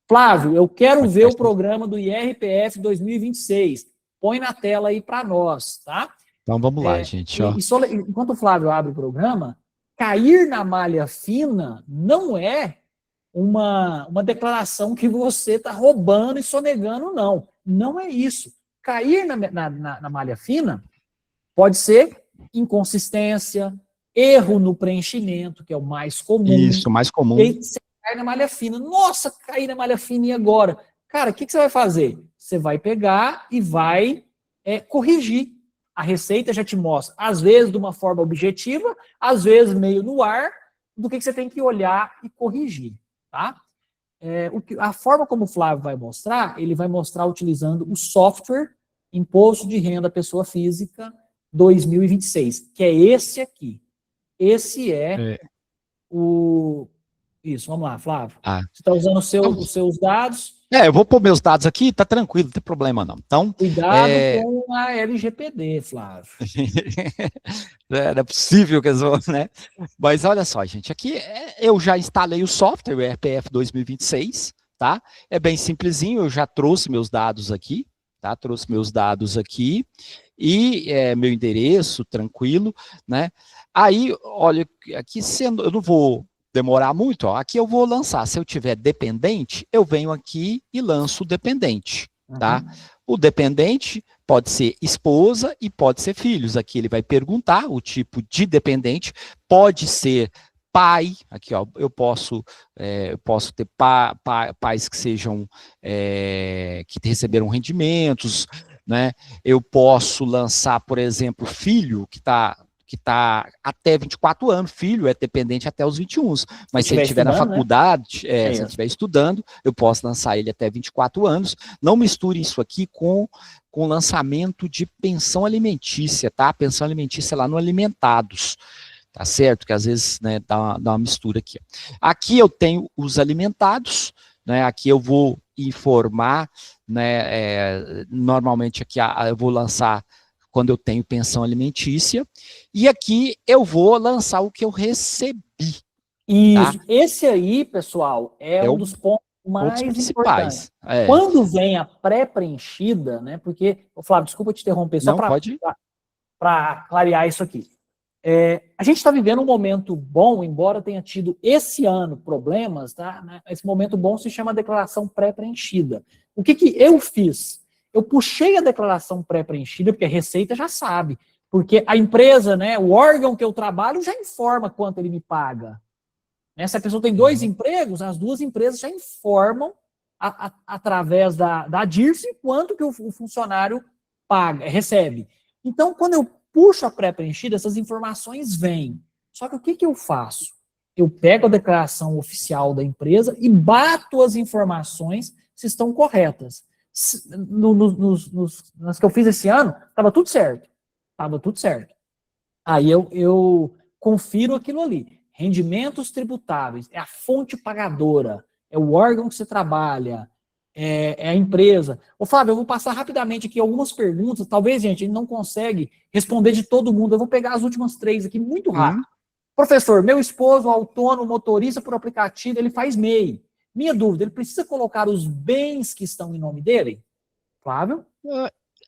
Flávio, eu quero ver o programa do IRPF 2026. Põe na tela aí para nós, tá? Então vamos lá, gente. Enquanto o Flávio abre o programa, cair na malha fina não é uma declaração que você está roubando e sonegando, não. Não é isso. Cair na malha fina pode ser inconsistência, erro no preenchimento, que é o mais comum. Isso, mais comum. E aí você cai na malha fina. Nossa, caí na malha fina, e agora? Cara, o que você vai fazer? Você vai pegar e vai corrigir. A Receita já te mostra, às vezes de uma forma objetiva, às vezes meio no ar, do que você tem que olhar e corrigir. Tá? A forma como o Flávio vai mostrar, ele vai mostrar utilizando o software Imposto de Renda Pessoa Física 2026, que é esse aqui. Esse o... Isso, vamos lá, Flávio. Você está usando os seus dados. Eu vou pôr meus dados aqui, tá tranquilo, não tem problema não. Então, cuidado com a LGPD, Flávio. Não é possível que eles vão, né? Mas olha só, gente, aqui eu já instalei o software, o IRPF 2026, tá? É bem simplesinho, eu já trouxe meus dados aqui, tá? Trouxe meus dados aqui e meu endereço, tranquilo, né? Aí, olha, aqui eu não vou demorar muito, ó. Aqui eu vou lançar, se eu tiver dependente, eu venho aqui e lanço o dependente, tá? O dependente pode ser esposa e pode ser filhos. Aqui ele vai perguntar o tipo de dependente, pode ser pai, aqui ó, eu posso ter pais que sejam, que receberam rendimentos, né? Eu posso lançar, por exemplo, filho que está que está até 24 anos, filho é dependente até os 21, mas se ele estiver na faculdade, se ele estiver estudando, eu posso lançar ele até 24 anos. Não misture isso aqui com lançamento de pensão alimentícia, tá? Pensão alimentícia lá no Alimentados, tá certo? Que às vezes, né, dá uma mistura aqui. Aqui eu tenho os alimentados, né? Aqui eu vou informar, né? Normalmente aqui eu vou lançar quando eu tenho pensão alimentícia, e aqui eu vou lançar o que eu recebi. Isso, tá? Esse aí, pessoal, é um dos pontos mais importantes. Quando vem a pré-preenchida, né, porque, Flávio, desculpa te interromper, só para clarear isso aqui. A gente está vivendo um momento bom, embora tenha tido esse ano problemas, tá? Né? Esse momento bom se chama declaração pré-preenchida. O que eu fiz? Eu puxei a declaração pré-preenchida, porque a Receita já sabe. Porque a empresa, né, o órgão que eu trabalho já informa quanto ele me paga. Né? Se a pessoa tem 2 empregos, as 2 empresas já informam através da DIRF quanto que o funcionário recebe. Então, quando eu puxo a pré-preenchida, essas informações vêm. Só que o que eu faço? Eu pego a declaração oficial da empresa e bato as informações se estão corretas. Nas que eu fiz esse ano, estava tudo certo. Estava tudo certo. Aí eu confiro aquilo ali. Rendimentos tributáveis, é a fonte pagadora, é o órgão que você trabalha, é a empresa. Ô, Flávio, eu vou passar rapidamente aqui algumas perguntas. Talvez, gente, a gente não consegue responder de todo mundo. Eu vou pegar as últimas 3 aqui muito rápido. Professor, meu esposo, autônomo, motorista por aplicativo, ele faz MEI. Minha dúvida, ele precisa colocar os bens que estão em nome dele? Flávio?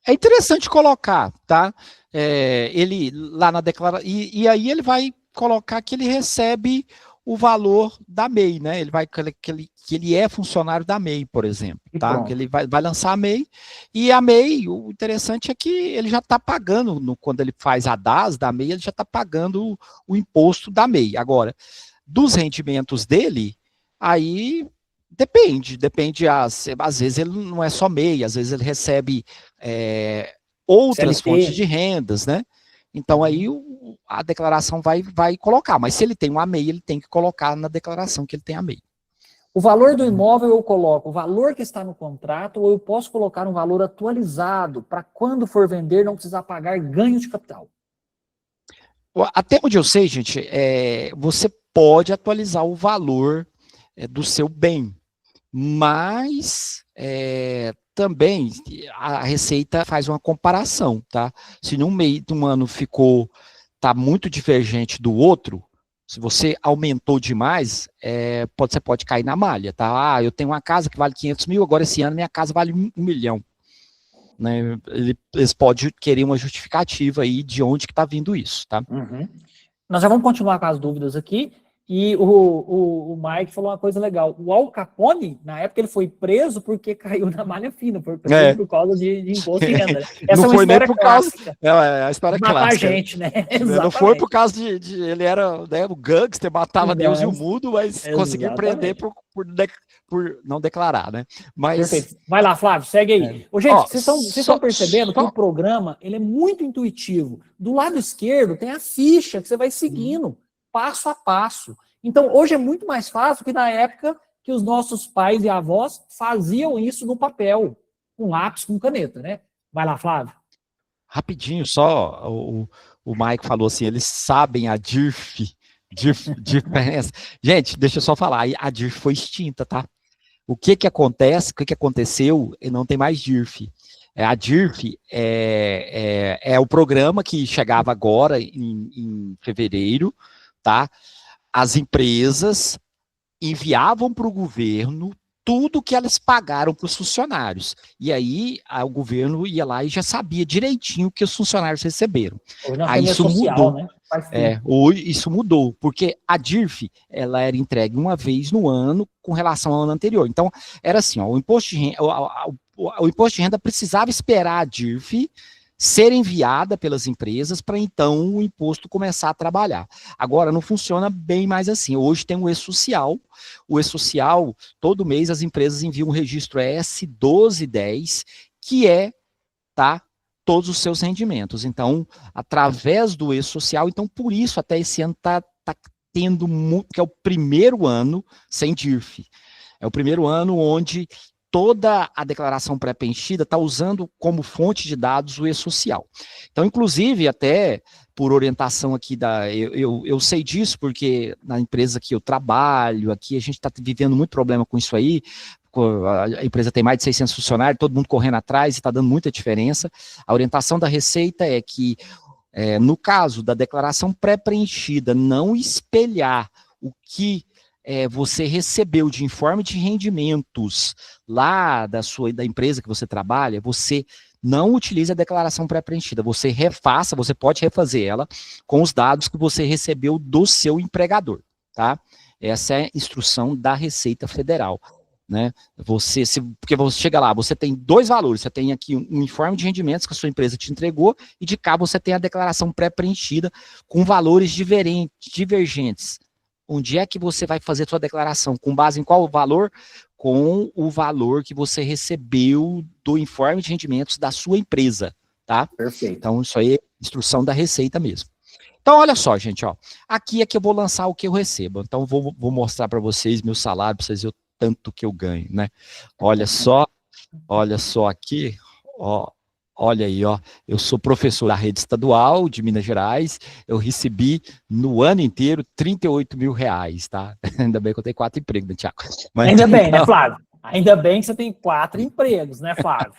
É interessante colocar, tá? Ele lá na declaração, e aí ele vai colocar que ele recebe o valor da MEI, né? Ele vai que ele é funcionário da MEI, por exemplo, tá? Que ele vai lançar a MEI, e a MEI, o interessante é que ele já está pagando, quando ele faz a DAS da MEI, ele já está pagando o imposto da MEI. Agora, dos rendimentos dele, aí depende, às vezes ele não é só MEI, às vezes ele recebe outras fontes de rendas, né? Então aí a declaração vai colocar, mas se ele tem uma MEI, ele tem que colocar na declaração que ele tem a MEI. O valor do imóvel eu coloco o valor que está no contrato, ou eu posso colocar um valor atualizado para quando for vender não precisar pagar ganho de capital? Até onde eu sei, gente, você pode atualizar o valor do seu bem, mas também a Receita faz uma comparação, tá? Se num meio de um ano tá muito divergente do outro, se você aumentou demais, você pode cair na malha, tá? Eu tenho uma casa que vale 500 mil, agora esse ano minha casa vale 1 milhão. Né? Eles podem querer uma justificativa aí de onde que está vindo isso, tá? Nós já vamos continuar com as dúvidas aqui. E o Mike falou uma coisa legal. O Al Capone, na época, ele foi preso porque caiu na malha fina, foi preso por causa de imposto de renda. Essa não é uma foi nem história por clássica. A história matar clássica. Gente, né? Não foi por causa de ele era, né, o gangster, matava Deus e o mundo, mas conseguiu prender por não declarar, né? Mas perfeito. Vai lá, Flávio, segue aí. Gente, vocês estão percebendo que o programa ele é muito intuitivo. Do lado esquerdo tem a ficha que você vai seguindo, passo a passo. Então, hoje é muito mais fácil que na época que os nossos pais e avós faziam isso no papel, com lápis, com caneta, né? Vai lá, Flávio. Rapidinho, só o Mike falou assim, eles sabem a DIRF, diferença. Gente, deixa eu só falar, a DIRF foi extinta, tá? O que acontece, o que aconteceu, não tem mais DIRF. A DIRF é o programa que chegava agora em fevereiro, tá? As empresas enviavam para o governo tudo que elas pagaram para os funcionários. E aí o governo ia lá e já sabia direitinho o que os funcionários receberam. Aí isso social, mudou. Né? Hoje isso mudou, porque a DIRF ela era entregue uma vez no ano com relação ao ano anterior. Então, era assim, o imposto de renda precisava esperar a DIRF ser enviada pelas empresas para então o imposto começar a trabalhar. Agora, não funciona bem mais assim. Hoje tem o E-Social. O E-Social, todo mês as empresas enviam um registro S1210, que tá? todos os seus rendimentos. Então, através do E-Social, então por isso até esse ano está tendo muito, que é o primeiro ano sem DIRF. É o primeiro ano onde toda a declaração pré-preenchida está usando como fonte de dados o E-Social. Então, inclusive, até por orientação aqui eu sei disso porque na empresa que eu trabalho, aqui a gente está vivendo muito problema com isso aí. A empresa tem mais de 600 funcionários, todo mundo correndo atrás e está dando muita diferença. A orientação da Receita é que, no caso da declaração pré-preenchida, não espelhar o que você recebeu de informe de rendimentos lá da empresa que você trabalha, você não utilize a declaração pré-preenchida, você refaça, você pode refazer ela com os dados que você recebeu do seu empregador, tá? Essa é a instrução da Receita Federal. Né? Porque você chega lá, você tem dois valores, você tem aqui um informe de rendimentos que a sua empresa te entregou, e de cá você tem a declaração pré-preenchida com valores divergentes. Onde é que você vai fazer sua declaração? Com base em qual valor? Com o valor que você recebeu do informe de rendimentos da sua empresa, tá? Perfeito. Então, isso aí é instrução da Receita mesmo. Então, olha só, gente, ó. Aqui é que eu vou lançar o que eu recebo. Então, vou mostrar para vocês meu salário, para vocês verem o tanto que eu ganho, né? Olha só aqui, ó. Olha aí, ó, eu sou professor da rede estadual de Minas Gerais, eu recebi no ano inteiro R$38 mil, tá? Ainda bem que eu tenho 4 empregos, né, Thiago? Mas, ainda bem, né, Flávio? Ainda bem que você tem 4 empregos, né, Flávio?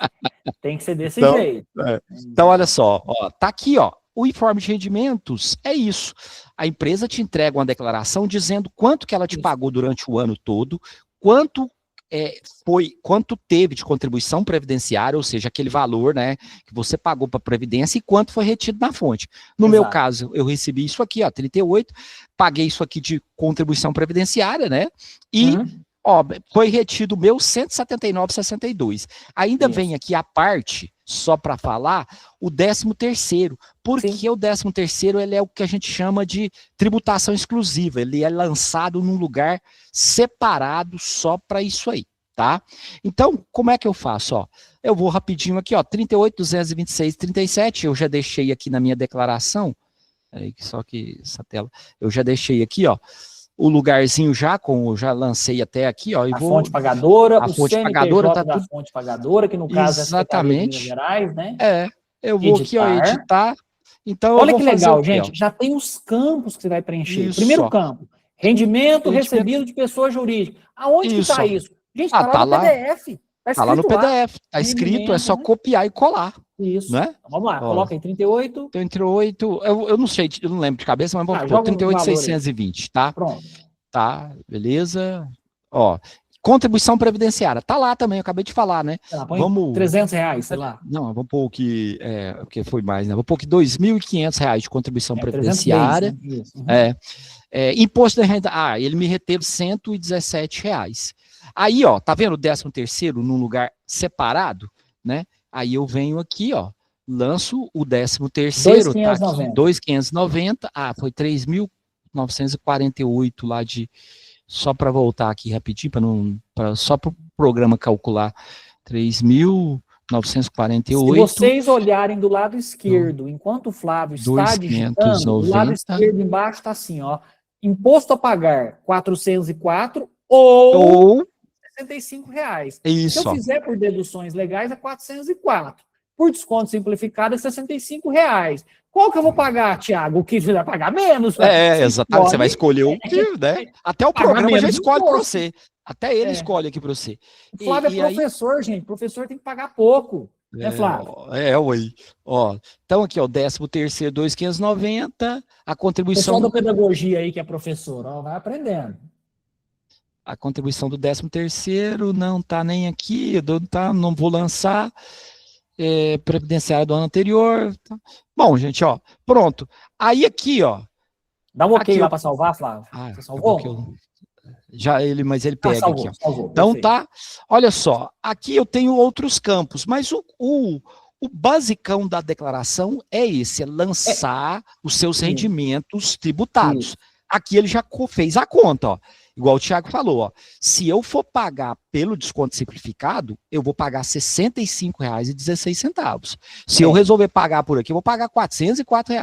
Tem que ser desse jeito. Então, olha só, ó, tá aqui, ó, o informe de rendimentos é isso. A empresa te entrega uma declaração dizendo quanto que ela te pagou durante o ano todo, quanto teve de contribuição previdenciária, ou seja, aquele valor, né, que você pagou para a Previdência e quanto foi retido na fonte. No meu caso, eu recebi isso aqui, ó, 38, paguei isso aqui de contribuição previdenciária, né, e ó, foi retido o meu 179,62. Ainda vem aqui a parte, só para falar, o 13º. Porque o 13º, ele é o que a gente chama de tributação exclusiva. Ele é lançado num lugar separado só para isso aí, tá? Então, como é que eu faço? Ó, eu vou rapidinho aqui, ó, 38.226,37, eu já deixei aqui na minha declaração, só que essa tela, eu já deixei aqui, ó, o lugarzinho já lancei até aqui, ó. Fonte pagadora, a fonte pagadora tá tudo. Fonte pagadora, que no caso exatamente. É Minas Gerais, né? Eu vou aqui, ó, editar. Então, olha que legal, gente, já tem os campos que você vai preencher. Isso. Primeiro campo, rendimento recebido de pessoa jurídica. Aonde que está isso? Gente, está lá no PDF. Está lá no PDF, está escrito, é só copiar e colar. Isso. Né? Então, vamos lá, coloca aí 38. 38, eu não sei, eu não lembro de cabeça, mas vamos pôr 38.620, tá? Pronto. Tá, beleza. Ó, contribuição previdenciária, tá lá também, eu acabei de falar, né? Vamos R$300, sei lá. Não, vamos pôr que, porque foi mais, né? Vamos pôr que R$2.500 de contribuição previdenciária. Vezes, né? Imposto de renda, ele me reteve R$117. Aí, ó, tá vendo o 13º num lugar separado, né? Aí eu venho aqui, ó, lanço o 13º, tá aqui, 2.590, foi 3.948 lá de, só para voltar aqui rapidinho, só para o programa calcular, 3.948. Se vocês olharem do lado esquerdo, enquanto o Flávio está digitando, do lado esquerdo embaixo está assim, ó, imposto a pagar 404 ou R$65. Isso. Se eu fizer por deduções legais, é 404. Por desconto simplificado, é R$65. Qual que eu vou pagar, Thiago? O que você vai pagar menos? Exatamente. Você vai escolher o que, né? Até o programa já escolhe para você. Até ele escolhe aqui para você. O Flávio é professor, gente. Professor tem que pagar pouco. Né, Flávio? Ué. Ó, então aqui, ó, 13º, 2.590, a contribuição... O pessoal da pedagogia aí que é professor, ó, vai aprendendo. A contribuição do 13º não está nem aqui, não vou lançar. Previdenciária do ano anterior. Tá. Bom, gente, ó, pronto. Aí aqui, ó. Dá um ok lá para salvar, Flávio. Você salvou? Mas ele pega salvou, aqui, ó. Salvou, então perfeito. tá. Olha só, aqui eu tenho outros campos, mas o basicão da declaração é esse, é lançar os seus rendimentos tributádos. Aqui ele já fez a conta, ó. igual o Thiago falou, ó, se eu for pagar pelo desconto simplificado, eu vou pagar R$ 65,16. Se eu resolver pagar por aqui, eu vou pagar R$ 404.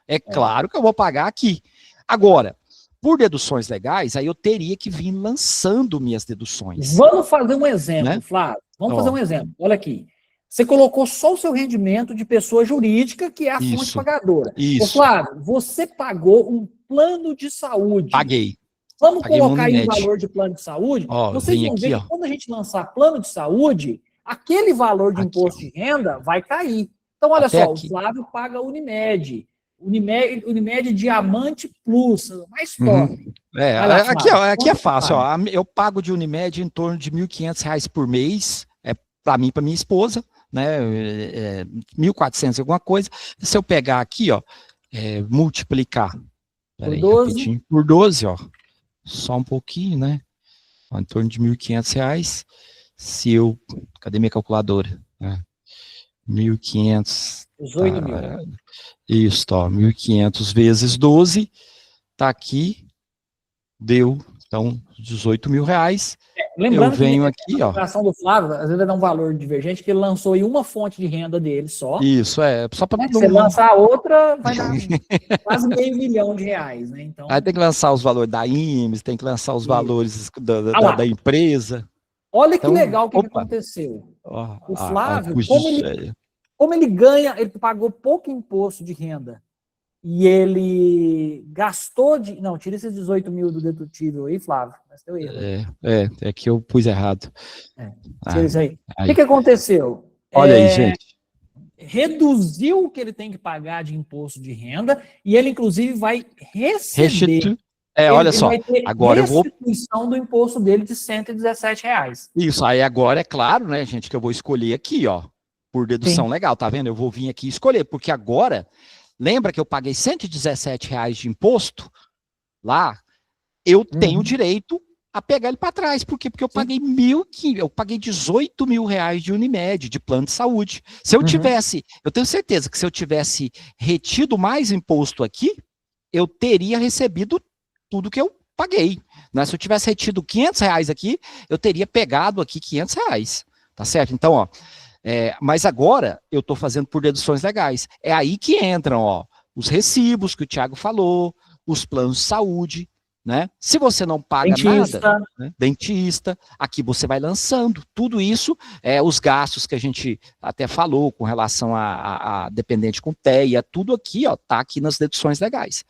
É claro que eu vou pagar aqui. Agora, por deduções legais, aí eu teria que vir lançando minhas deduções. Vamos fazer um exemplo, né? Flávio. Vamos fazer um exemplo. Olha aqui. Você colocou só o seu rendimento de pessoa jurídica, que é a fonte pagadora. Ô, Flávio, você pagou um plano de saúde. Paguei. Vamos Paguei colocar aí o valor de plano de saúde. Vocês vão ver que quando a gente lançar plano de saúde, aquele valor de imposto de renda vai cair. Então, olha só, o Flávio paga Unimed. Unimed Diamante Plus, mais top. Aqui é fácil. Ó, eu pago de Unimed em torno de R$ 1.500 por mês, para mim e para minha esposa, né? 1.400 alguma coisa. Se eu pegar aqui, ó, multiplicar por 12, ó, só um pouquinho, né? Em torno de R$ 1.500. Se eu, cadê minha calculadora? 1.500. 18 mil. Isso, ó, 1.500 vezes 12, tá aqui, deu, então, R$18.000. Lembrando eu venho que aqui, a operação do Flávio, às vezes vai dar um valor divergente, que ele lançou em uma fonte de renda dele só. Isso, só para Se você lançar outra, vai dar quase R$500 mil, né? Então... Aí tem que lançar os valores da IMES, tem que lançar os valores da empresa. Olha que legal o que aconteceu. O Flávio, como ele ganha, ele pagou pouco imposto de renda e ele gastou de... Não, tira esses 18 mil do dedutível aí, Flávio. Mas deu erro. É que eu pus errado. Tira isso aí. O que aconteceu? Olha aí, gente. Reduziu o que ele tem que pagar de imposto de renda e ele, inclusive, vai receber... olha só, agora eu vou... restituição do imposto dele de R$117. Isso, aí agora é claro, né, gente, que eu vou escolher aqui, ó, por dedução legal, tá vendo? Eu vou vir aqui escolher, porque agora, lembra que eu paguei R$117 de imposto lá, eu tenho direito a pegar ele para trás. Por quê? Porque eu paguei R$18.000 de Unimed, de plano de saúde. Se eu tivesse, eu tenho certeza que se eu tivesse retido mais imposto aqui, eu teria recebido tudo que eu paguei. Né? Se eu tivesse retido R$500 aqui, eu teria pegado aqui R$500. Tá certo? Então, ó, mas agora eu estou fazendo por deduções legais. É aí que entram, ó, os recibos que o Thiago falou, os planos de saúde, né? Se você não paga nada, né? Dentista, aqui você vai lançando. Tudo isso, os gastos que a gente até falou com relação a dependente com TEA, tudo aqui, ó, tá aqui nas deduções legais.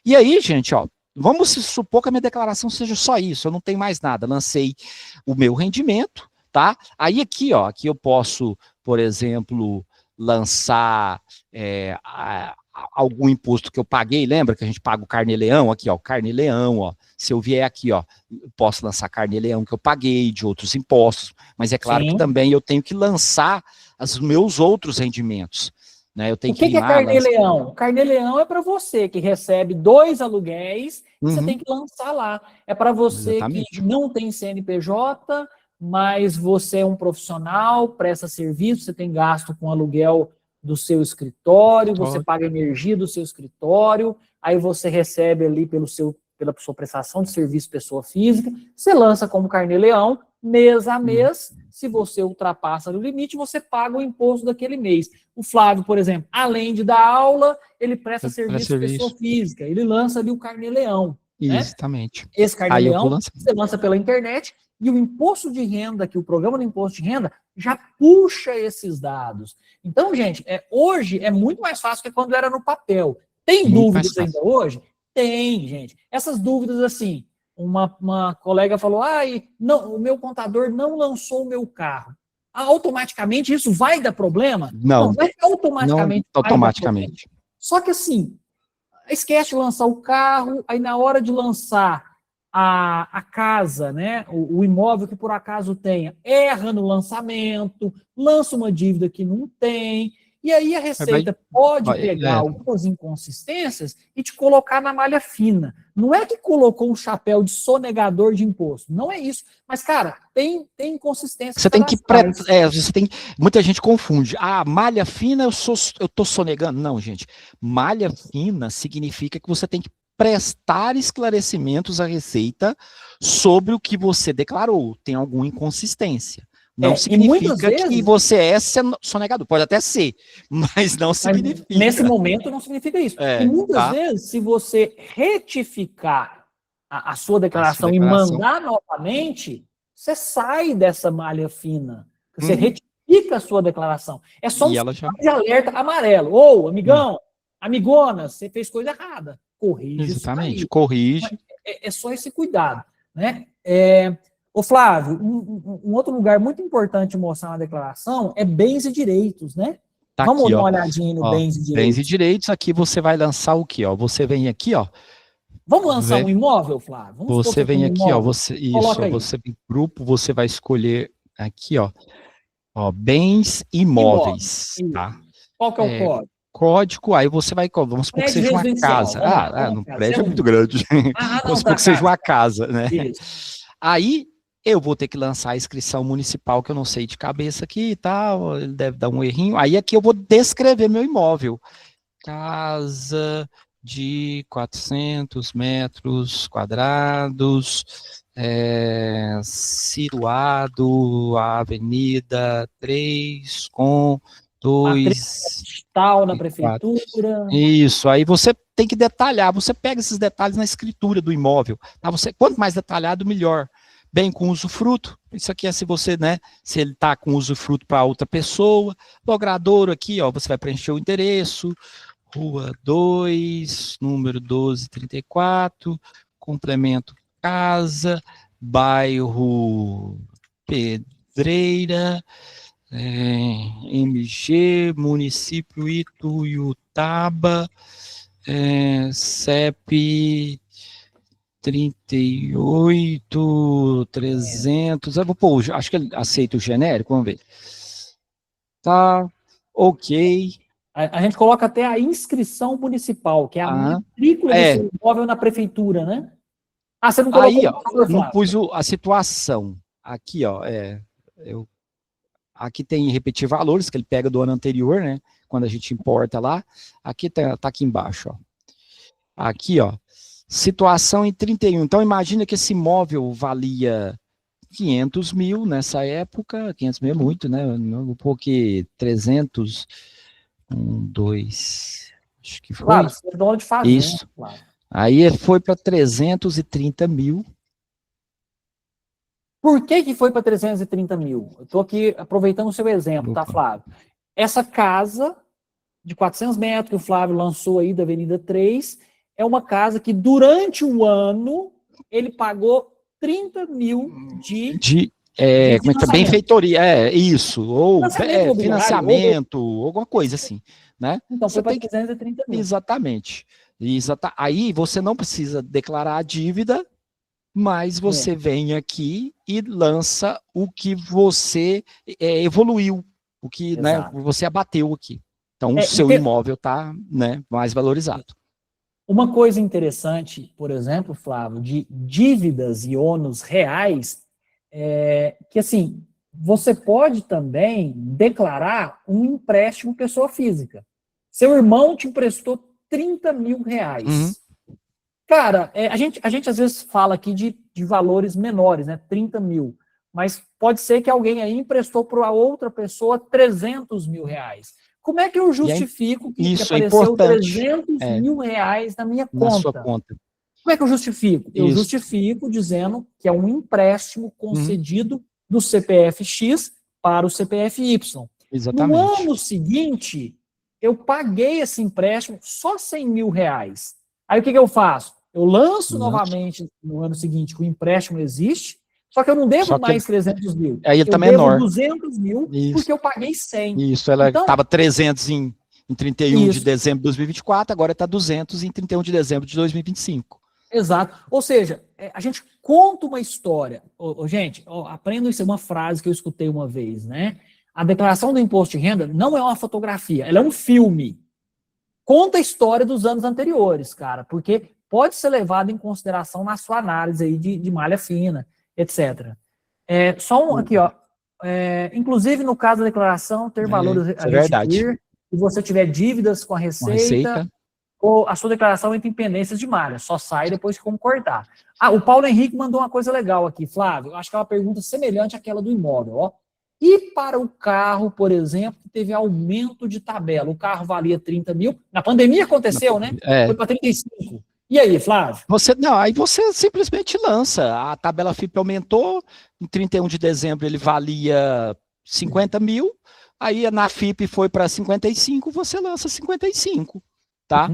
E aí, gente, ó, vamos supor que a minha declaração seja só isso, eu não tenho mais nada, lancei o meu rendimento, tá? Aí aqui, ó, aqui eu posso, por exemplo, lançar algum imposto que eu paguei, lembra que a gente paga o Carnê-Leão, aqui ó, o Carnê-Leão, ó, se eu vier aqui, ó, eu posso lançar Carnê-Leão que eu paguei de outros impostos, mas é claro que também eu tenho que lançar os meus outros rendimentos, né, eu tenho o que é Carnê-Leão? Carnê-Leão é para você que recebe 2 aluguéis, você tem que lançar lá, é para você que não tem CNPJ, mas você é um profissional, presta serviço, você tem gasto com aluguel do seu escritório, você paga energia do seu escritório, aí você recebe ali pela sua prestação de serviço pessoa física, você lança como Carnê-Leão, mês a mês, se você ultrapassa o limite, você paga o imposto daquele mês. O Flávio, por exemplo, além de dar aula, ele presta serviço pessoa física, ele lança ali o Carnê-Leão. Exatamente. Né? Esse Carnê-Leão você lança pela internet, e o imposto de renda, que o programa do imposto de renda, já puxa esses dados. Então, gente, hoje é muito mais fácil que quando era no papel. Tem dúvidas ainda hoje? Tem, gente. Essas dúvidas, assim, uma colega falou, não, o meu contador não lançou o meu carro. Automaticamente isso vai dar problema? Não vai automaticamente. Não automaticamente. Só que, assim, esquece de lançar o carro, aí na hora de lançar a casa, né, o imóvel que por acaso tenha, erra no lançamento, lança uma dívida que não tem, e aí a Receita pode pegar algumas inconsistências e te colocar na malha fina. Não é que colocou um chapéu de sonegador de imposto, não é isso. Mas, cara, tem inconsistência. Você tem que... muita gente confunde. Malha fina, eu tô sonegando. Não, gente. Malha fina significa que você tem que prestar esclarecimentos à Receita sobre o que você declarou. Tem alguma inconsistência. Não significa que você é sonegador. Pode até ser, mas não significa. Nesse momento não significa isso. E muitas vezes, se você retificar a sua declaração e mandar novamente, você sai dessa malha fina. Você retifica a sua declaração. É só um sinal de alerta amarelo. Ô, amigão, amigona, você fez coisa errada. Corrige. Exatamente, corrige. É só esse cuidado, né? Ô Flávio, um outro lugar muito importante de mostrar na declaração é bens e direitos, né? Tá Vamos aqui, dar uma olhadinha no bens e direitos. Bens e direitos, aqui você vai lançar o quê? Você vem aqui, ó. Vamos lançar um imóvel, Flávio? Você vem aqui, ó. Você vem grupo, você vai escolher aqui, ó. Bens imóveis, tá? Qual que é o código? Código, aí você vai, vamos supor que seja uma casa. No prédio é muito grande. Vamos supor que seja uma casa, né? Isso. Aí eu vou ter que lançar a inscrição municipal, que eu não sei de cabeça aqui e tal, ele deve dar um errinho. Aí aqui eu vou descrever meu imóvel. Casa de 400 metros quadrados, situado a Avenida 3 com 2... Tal na prefeitura. Isso, aí você tem que detalhar, você pega esses detalhes na escritura do imóvel, tá? Quanto mais detalhado, melhor. Bem com usufruto, isso aqui é se você, né, se ele está com usufruto para outra pessoa. Logradouro aqui, ó, você vai preencher o endereço, Rua 2, número 1234, complemento casa, bairro Pedreira, MG, município Ituiutaba, CEP 38, 300, acho que ele aceita o genérico, vamos ver. Tá, ok. A gente coloca até a inscrição municipal, que é a matrícula do seu imóvel na prefeitura, né? Você não colocou. Aí, ó, não pus a situação. Aqui, ó, aqui tem repetir valores, que ele pega do ano anterior, né? Quando a gente importa lá. Aqui tá aqui embaixo, ó. Aqui, ó, situação em 31. Então, imagina que esse imóvel valia 500 mil nessa época. 500 mil é muito, né? Um pouco que 300... 1, 2, acho que foi. Claro, você é dono de fazenda. Isso. Claro. Aí foi para 330 mil. Por que foi para 330 mil? Eu estou aqui aproveitando o seu exemplo, tá, Flávio? Essa casa de 400 metros que o Flávio lançou aí da Avenida 3 é uma casa que durante o ano ele pagou 30 mil de como é que é? Benfeitoria, isso, ou financiamento, alguma coisa assim, né? Então foi para 330 mil. Exatamente. Aí você não precisa declarar a dívida, mas você vem aqui e lança o que você evoluiu, o que, né, você abateu aqui. Então o seu imóvel está, né, mais valorizado. Uma coisa interessante, por exemplo, Flávio, de dívidas e ônus reais, que assim, você pode também declarar um empréstimo pessoa física. Seu irmão te emprestou 30 mil reais. Cara, a gente às vezes fala aqui de valores menores, né? 30 mil. Mas pode ser que alguém aí emprestou para outra pessoa 300 mil reais. Como é que eu justifico que apareceu 300 mil reais na minha conta? Na sua conta. Como é que eu justifico? Eu justifico dizendo que é um empréstimo concedido do CPF X para o CPF Y. Exatamente. No ano seguinte, eu paguei esse empréstimo só 100 mil reais. Aí o que eu faço? Eu lanço novamente no ano seguinte que o empréstimo existe, só que eu não devo mais 300 mil. Aí ele está menor. Eu devo 200 mil porque eu paguei 100. Isso, ela estava 300 em 31 de dezembro de 2024, agora está 200 em 31 de dezembro de 2025. Exato. Ou seja, a gente conta uma história. Gente, aprendam isso, é uma frase que eu escutei uma vez, né? A declaração do imposto de renda não é uma fotografia, ela é um filme. Conta a história dos anos anteriores, cara, porque pode ser levado em consideração na sua análise aí de malha fina, etc. Só aqui, ó. Inclusive, no caso da declaração, ter valores a restituir, se você tiver dívidas com a Receita, a sua declaração entra em pendências de malha, só sai depois que concordar. O Paulo Henrique mandou uma coisa legal aqui, Flávio, acho que é uma pergunta semelhante àquela do imóvel, ó. E para o carro, por exemplo, que teve aumento de tabela, o carro valia 30 mil, na pandemia aconteceu, né? Foi para 35. E aí, Flávio? Aí você simplesmente lança, a tabela FIP aumentou, em 31 de dezembro ele valia 50 mil, aí na FIP foi para 55, você lança 55. Tá?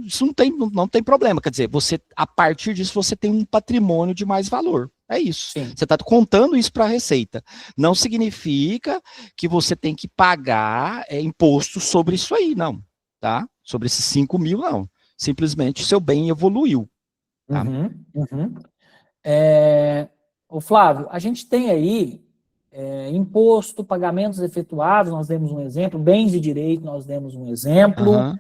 Isso não tem problema, quer dizer, a partir disso você tem um patrimônio de mais valor, é isso. Sim. Você está contando isso para a Receita. Não significa que você tem que pagar imposto sobre isso aí, não, tá? Sobre esses 5 mil, não. Simplesmente o seu bem evoluiu. Tá? O Flávio, a gente tem aí imposto, pagamentos efetuados, nós demos um exemplo, bens de direito, nós demos um exemplo.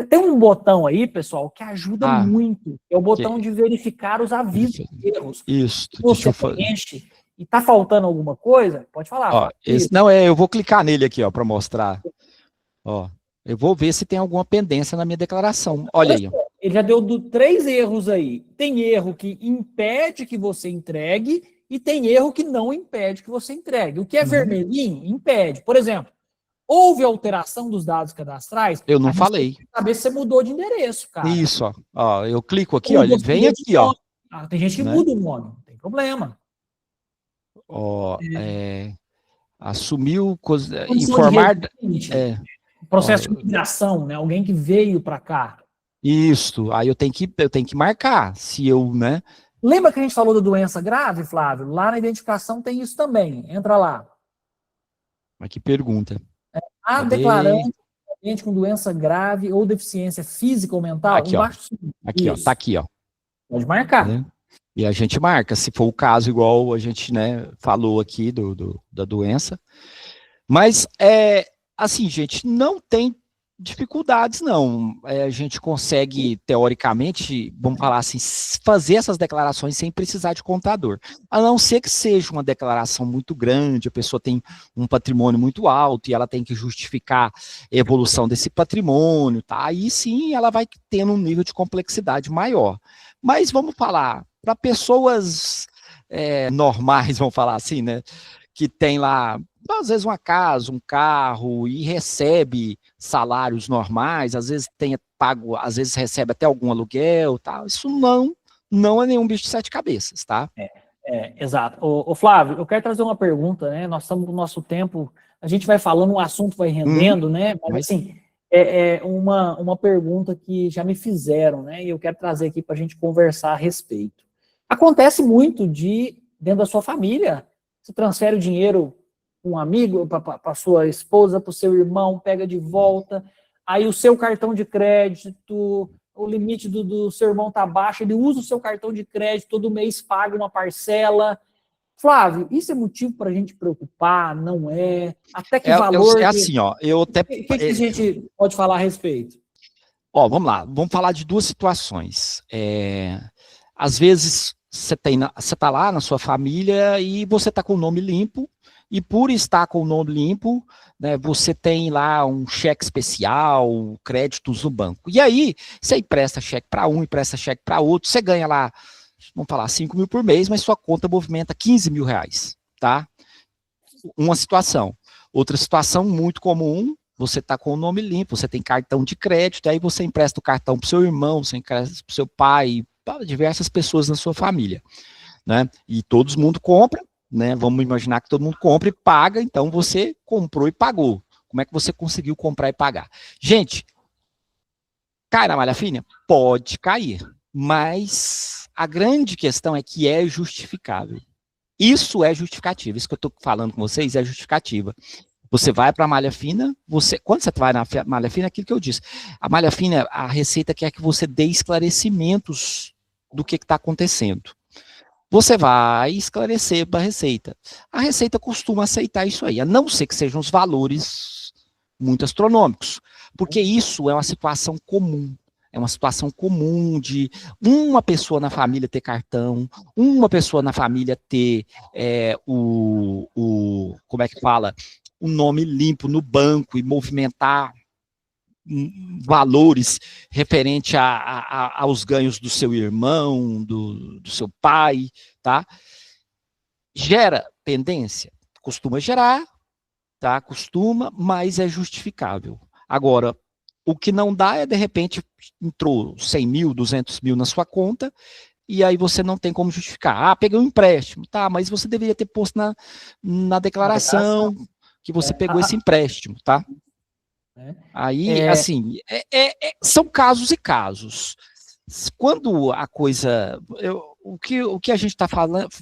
Tem um botão aí, pessoal, que ajuda muito. É o botão de verificar os avisos de erros. Isso. Você preenche e está faltando alguma coisa, pode falar. Eu vou clicar nele aqui, para mostrar. Ó, eu vou ver se tem alguma pendência na minha declaração. Olha aí. Ele já deu 3 erros aí. Tem erro que impede que você entregue e tem erro que não impede que você entregue. O que é vermelhinho, impede. Por exemplo, houve alteração dos dados cadastrais? Eu não falei. Tem que saber se você mudou de endereço, cara. Isso, ó. Eu clico aqui, ele vem aqui, ó. Tem gente que muda o nome, não tem problema. Assumiu, informar... processo de migração, né? Alguém que veio para cá. Isso, aí eu tenho que marcar, se eu, né? Lembra que a gente falou da doença grave, Flávio? Lá na identificação tem isso também, entra lá. Mas que pergunta. Declarante com doença grave ou deficiência física ou mental. Aqui, ó. Aqui, ó. Tá aqui, ó. Pode marcar. E a gente marca, se for o caso, igual a gente, né, falou aqui da doença. Mas, assim, gente, não tem dificuldades, não. A gente consegue, teoricamente, vamos falar assim, fazer essas declarações sem precisar de contador. A não ser que seja uma declaração muito grande, a pessoa tem um patrimônio muito alto e ela tem que justificar a evolução desse patrimônio, tá? Aí sim ela vai tendo um nível de complexidade maior. Mas vamos falar, para pessoas normais, vamos falar assim, né? Que tem lá, às vezes uma casa, um carro e recebe salários normais, às vezes tem pago, às vezes recebe até algum aluguel, tá? Isso não é nenhum bicho de 7 cabeças, tá? Exato. Ô, Flávio, eu quero trazer uma pergunta, né? Nós estamos no nosso tempo, a gente vai falando, o assunto vai rendendo, né? Mas assim, uma pergunta que já me fizeram, né? E eu quero trazer aqui para a gente conversar a respeito. Acontece muito dentro da sua família, você transfere o dinheiro para um amigo, para sua esposa, para o seu irmão, pega de volta, aí o seu cartão de crédito, o limite do seu irmão está baixo, ele usa o seu cartão de crédito, todo mês paga uma parcela. Flávio, isso é motivo para a gente preocupar? Não é? Até que valor... assim, ó, eu até... O que a gente pode falar a respeito? Ó, vamos lá, vamos falar de 2 situações. Às vezes, você está lá na sua família e você está com o nome limpo, e por estar com o nome limpo, né, você tem lá um cheque especial, créditos no banco. E aí, você empresta cheque para um, empresta cheque para outro, você ganha lá, vamos falar, 5 mil por mês, mas sua conta movimenta 15 mil reais, tá? Uma situação. Outra situação muito comum, você está com o nome limpo, você tem cartão de crédito, aí você empresta o cartão para o seu irmão, você empresta para o seu pai, para diversas pessoas na sua família, né? E todo mundo compra, né? Vamos imaginar que todo mundo compra e paga, então você comprou e pagou. Como é que você conseguiu comprar e pagar? Gente, cai na malha fina? Pode cair, mas a grande questão é que é justificável. Isso é justificativo, isso que eu estou falando com vocês é justificativa. Você vai para a malha fina, quando você vai na malha fina, é aquilo que eu disse, a malha fina, a Receita quer que você dê esclarecimentos do que está acontecendo. Você vai esclarecer para a Receita. A Receita costuma aceitar isso aí, a não ser que sejam os valores muito astronômicos, porque isso é uma situação comum. É uma situação comum de uma pessoa na família ter cartão, uma pessoa na família ter como é que fala? O nome limpo no banco e movimentar valores referente aos ganhos do seu irmão, do seu pai, tá? Gera pendência? Costuma gerar, tá? Costuma, mas é justificável. Agora, o que não dá é, de repente, entrou 100 mil, 200 mil na sua conta, e aí você não tem como justificar. Ah, peguei um empréstimo, tá, mas você deveria ter posto na declaração que você pegou esse empréstimo, tá? Aí, assim, são casos e casos. Quando a coisa... o que a gente está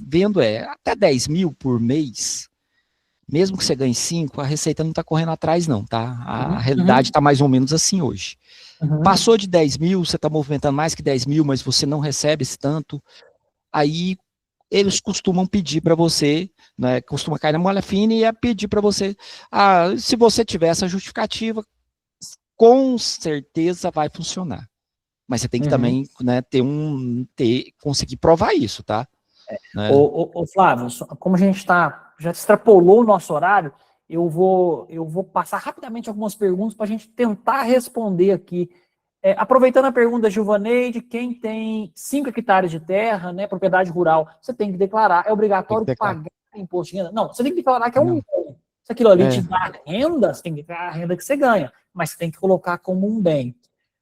vendo é até 10 mil por mês, mesmo que você ganhe 5, a Receita não está correndo atrás, não, tá? A realidade está mais ou menos assim hoje. Passou de 10 mil, você está movimentando mais que 10 mil, mas você não recebe esse tanto, aí eles costumam pedir para você, né, costuma cair na malha fina e é pedir para você, se você tiver essa justificativa, com certeza vai funcionar. Mas você tem que também, né, conseguir provar isso, tá? Né? Ô, Flávio, como a gente já extrapolou o nosso horário, eu vou passar rapidamente algumas perguntas para a gente tentar responder aqui. Aproveitando a pergunta da Gilvaneide, quem tem 5 hectares de terra, né, propriedade rural, você tem que declarar, é obrigatório pagar imposto de renda? Não, você tem que declarar que é um bem. Se aquilo ali te dá renda, você tem que declarar a renda que você ganha, mas você tem que colocar como um bem.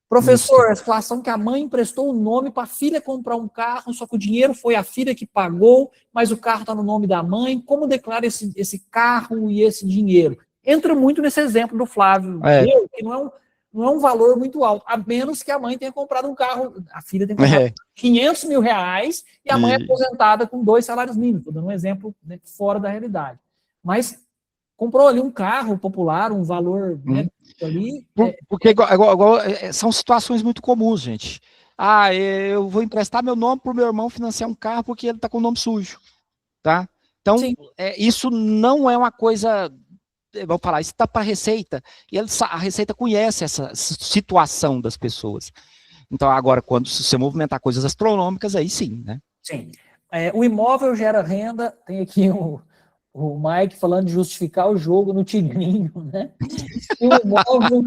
Professor, a situação que a mãe emprestou o nome para a filha comprar um carro, só que o dinheiro foi a filha que pagou, mas o carro está no nome da mãe, como declara esse carro e esse dinheiro? Entra muito nesse exemplo do Flávio, que não é um valor muito alto, a menos que a mãe tenha comprado um carro, a filha tenha comprado 500 mil reais e a mãe é aposentada com 2 salários mínimos, estou dando um exemplo, né, fora da realidade. Mas comprou ali um carro popular, um valor, né, ali... Porque são situações muito comuns, gente. Eu vou emprestar meu nome para o meu irmão financiar um carro porque ele está com o nome sujo, tá? Então, isso não é uma coisa... Vamos falar, isso está para a Receita, e a Receita conhece essa situação das pessoas. Então, agora, se você movimentar coisas astronômicas, aí sim, né? Sim. O imóvel gera renda, tem aqui o Mike falando de justificar o jogo no Tigrinho, né? O imóvel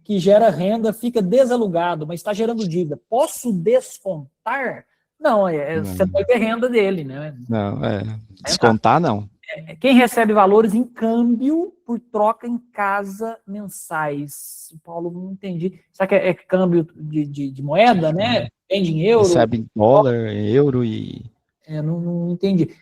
que gera renda fica desalugado, mas está gerando dívida. Posso descontar? Não, você vai ter renda dele, né? Não, descontar não. Quem recebe valores em câmbio por troca em casa mensais? Paulo, não entendi. Será que é câmbio de moeda, né? Vende em euro? Recebe em dólar, euro e... Não entendi.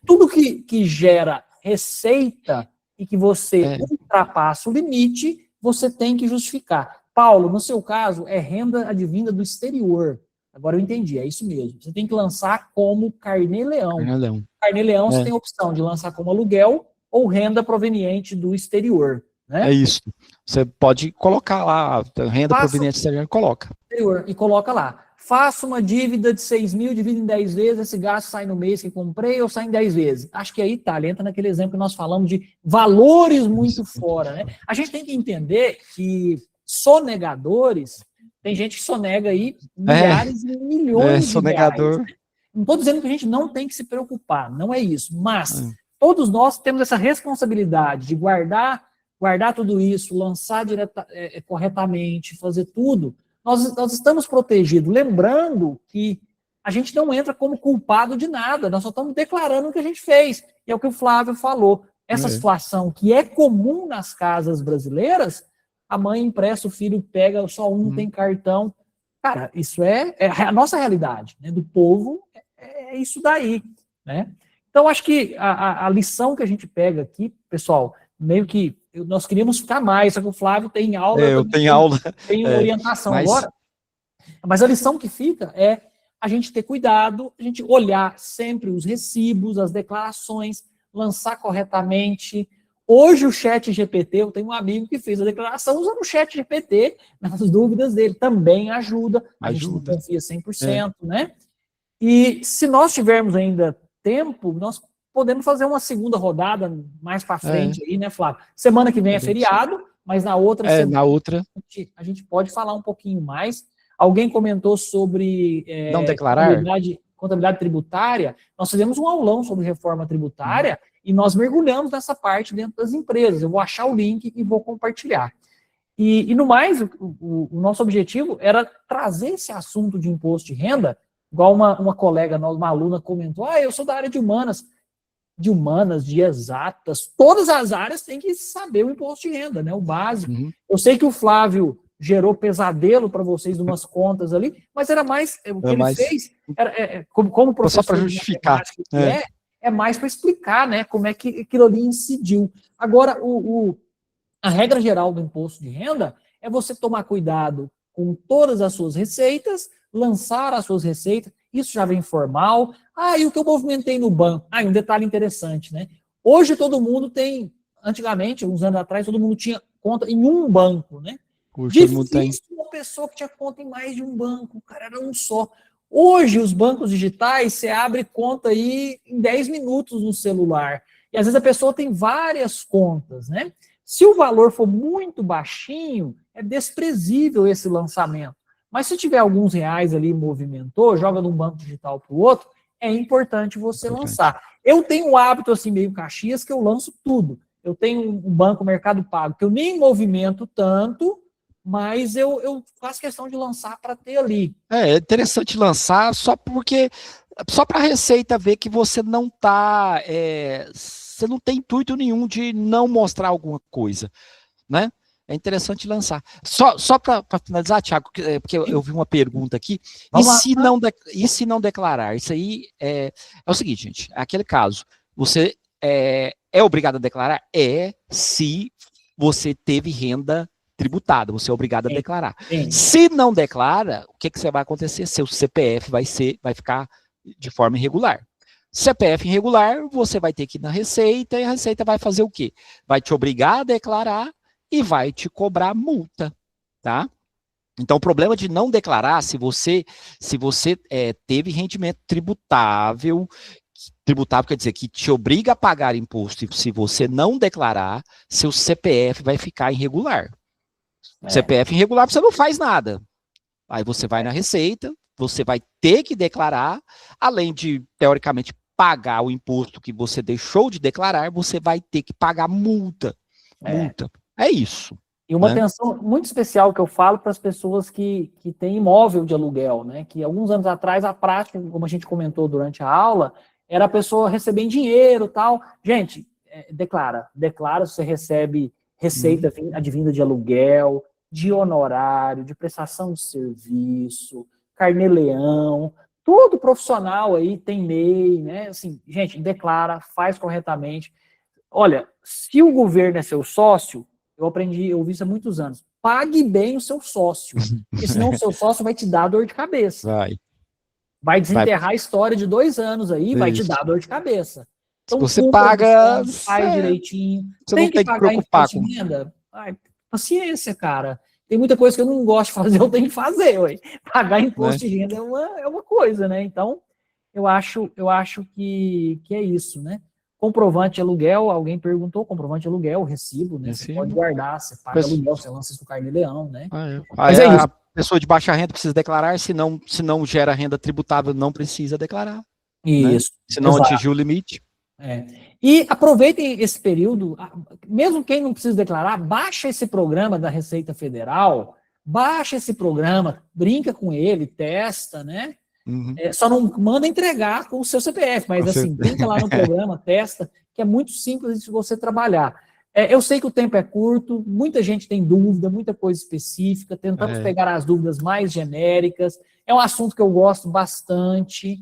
Tudo que gera receita e que você ultrapassa o limite, você tem que justificar. Paulo, no seu caso, é renda advinda do exterior. Agora eu entendi, é isso mesmo. Você tem que lançar como carnê-leão. Carnê-leão você tem a opção de lançar como aluguel ou renda proveniente do exterior. Né? É isso. Você pode colocar lá, renda proveniente do exterior, e coloca lá. Faço uma dívida de 6 mil, divido em 10 vezes, esse gasto sai no mês que comprei ou sai em 10 vezes. Acho que aí, tá, entra naquele exemplo que nós falamos de valores muito fora. Né? A gente tem que entender que sonegadores, tem gente que sonega aí milhares e milhões de reais. Não estou dizendo que a gente não tem que se preocupar, não é isso. Mas todos nós temos essa responsabilidade de guardar tudo isso, lançar corretamente, fazer tudo. Nós estamos protegidos. Lembrando que a gente não entra como culpado de nada, nós só estamos declarando o que a gente fez. E é o que o Flávio falou. Essa situação que é comum nas casas brasileiras, a mãe empresta, o filho pega, só um tem cartão. Cara, isso é a nossa realidade, né? Do povo, é isso daí. Né? Então, acho que a lição que a gente pega aqui, pessoal, meio que nós queríamos ficar mais, só que o Flávio tem aula. Eu tenho aula. Tem orientação agora. Mas a lição que fica é a gente ter cuidado, a gente olhar sempre os recibos, as declarações, lançar corretamente. Hoje o chat GPT, eu tenho um amigo que fez a declaração usando o chat GPT, nas dúvidas dele, também ajuda. A gente não confia 100%, né? E se nós tivermos ainda tempo, nós podemos fazer uma segunda rodada mais para frente aí, né, Flávio? Semana que vem é feriado, mas na outra semana a gente pode falar um pouquinho mais. Alguém comentou sobre não declarar? Contabilidade tributária. Nós fizemos um aulão sobre reforma tributária e nós mergulhamos nessa parte dentro das empresas. Eu vou achar o link e vou compartilhar. E no mais, o nosso objetivo era trazer esse assunto de imposto de renda, igual uma colega, uma aluna comentou, eu sou da área de humanas, de exatas, todas as áreas têm que saber o imposto de renda, né, o básico. Uhum. Eu sei que o Flávio gerou pesadelo para vocês de umas contas ali, mas era mais, o que ele fez, como professor só para justificar, é mais para explicar, né, como é que aquilo ali incidiu. Agora, a regra geral do imposto de renda é você tomar cuidado com todas as suas receitas, lançar as suas receitas, isso já vem formal. E o que eu movimentei no banco? Um detalhe interessante, né? Hoje todo mundo tem, antigamente, uns anos atrás, todo mundo tinha conta em um banco, né? Difícil uma pessoa que tinha conta em mais de um banco, cara, era um só. Hoje, os bancos digitais, você abre conta aí em 10 minutos no celular. E às vezes a pessoa tem várias contas, né? Se o valor for muito baixinho, é desprezível esse lançamento. Mas se tiver alguns reais ali, movimentou, joga de um banco digital para o outro, é importante você lançar. Eu tenho um hábito assim, meio Caxias, que eu lanço tudo. Eu tenho um banco Mercado Pago, que eu nem movimento tanto, mas eu faço questão de lançar para ter ali. É interessante lançar só para a Receita ver que você não está, você não tem intuito nenhum de não mostrar alguma coisa, né? É interessante lançar. Só para finalizar, Thiago, porque eu vi uma pergunta aqui, e se não declarar? Isso aí é o seguinte, gente, aquele caso, você é obrigado a declarar? Se você teve renda tributada, você é obrigado a declarar. Se não declara, o que você vai acontecer? Seu CPF vai ficar de forma irregular. CPF irregular, você vai ter que ir na Receita, e a Receita vai fazer o quê? Vai te obrigar a declarar e vai te cobrar multa, tá? Então, o problema de não declarar, se você teve rendimento tributável quer dizer que te obriga a pagar imposto, e se você não declarar, seu CPF vai ficar irregular. CPF irregular, você não faz nada. Aí você vai na Receita, você vai ter que declarar, além de, teoricamente, pagar o imposto que você deixou de declarar, você vai ter que pagar multa. É isso. E uma atenção muito especial que eu falo para as pessoas que têm imóvel de aluguel, né? Que alguns anos atrás a prática, como a gente comentou durante a aula, era a pessoa receber em dinheiro e tal. Gente, declara se você recebe receita advinda de aluguel, de honorário, de prestação de serviço, carnê-leão, tudo profissional aí, tem MEI, né? Assim, gente, declara, faz corretamente. Olha, se o governo é seu sócio, eu vi isso há muitos anos, pague bem o seu sócio, porque senão o seu sócio vai te dar dor de cabeça. Vai desenterrar a história de 2 anos aí, vai te dar dor de cabeça. Então, se você paga, faz direitinho. Você tem que pagar preocupar com renda? Paciência, cara. Tem muita coisa que eu não gosto de fazer, eu tenho que fazer, ué. Pagar imposto de renda é uma coisa, né? Então, eu acho que é isso, né? Comprovante de aluguel, alguém perguntou, comprovante de aluguel, recibo, né? Você pode guardar, você paga aluguel, você lança isso no carnê-leão, né? Mas é isso. A pessoa de baixa renda precisa declarar, se não gera renda tributável, não precisa declarar. Isso. Né? Se não atingir o limite. E aproveitem esse período, mesmo quem não precisa declarar, baixa esse programa da Receita Federal, baixa esse programa, brinca com ele, testa, né? Só não manda entregar com o seu CPF, mas assim, brinca lá no programa, testa, que é muito simples de você trabalhar. Eu sei que o tempo é curto, muita gente tem dúvida, muita coisa específica, tentamos pegar as dúvidas mais genéricas, é um assunto que eu gosto bastante,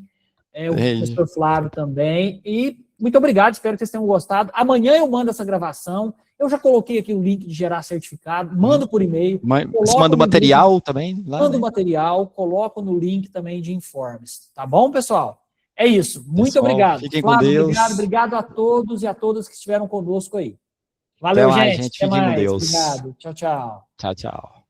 o professor Flávio também, e muito obrigado, espero que vocês tenham gostado. Amanhã eu mando essa gravação, eu já coloquei aqui o link de gerar certificado, mando por e-mail. Você manda o material também? Manda o material, coloco no link também de informes. Tá bom, pessoal? É isso. Muito obrigado. Fiquem com Deus. Obrigado a todos e a todas que estiveram conosco aí. Valeu, gente. Até mais. Obrigado. Tchau, tchau. Tchau, tchau.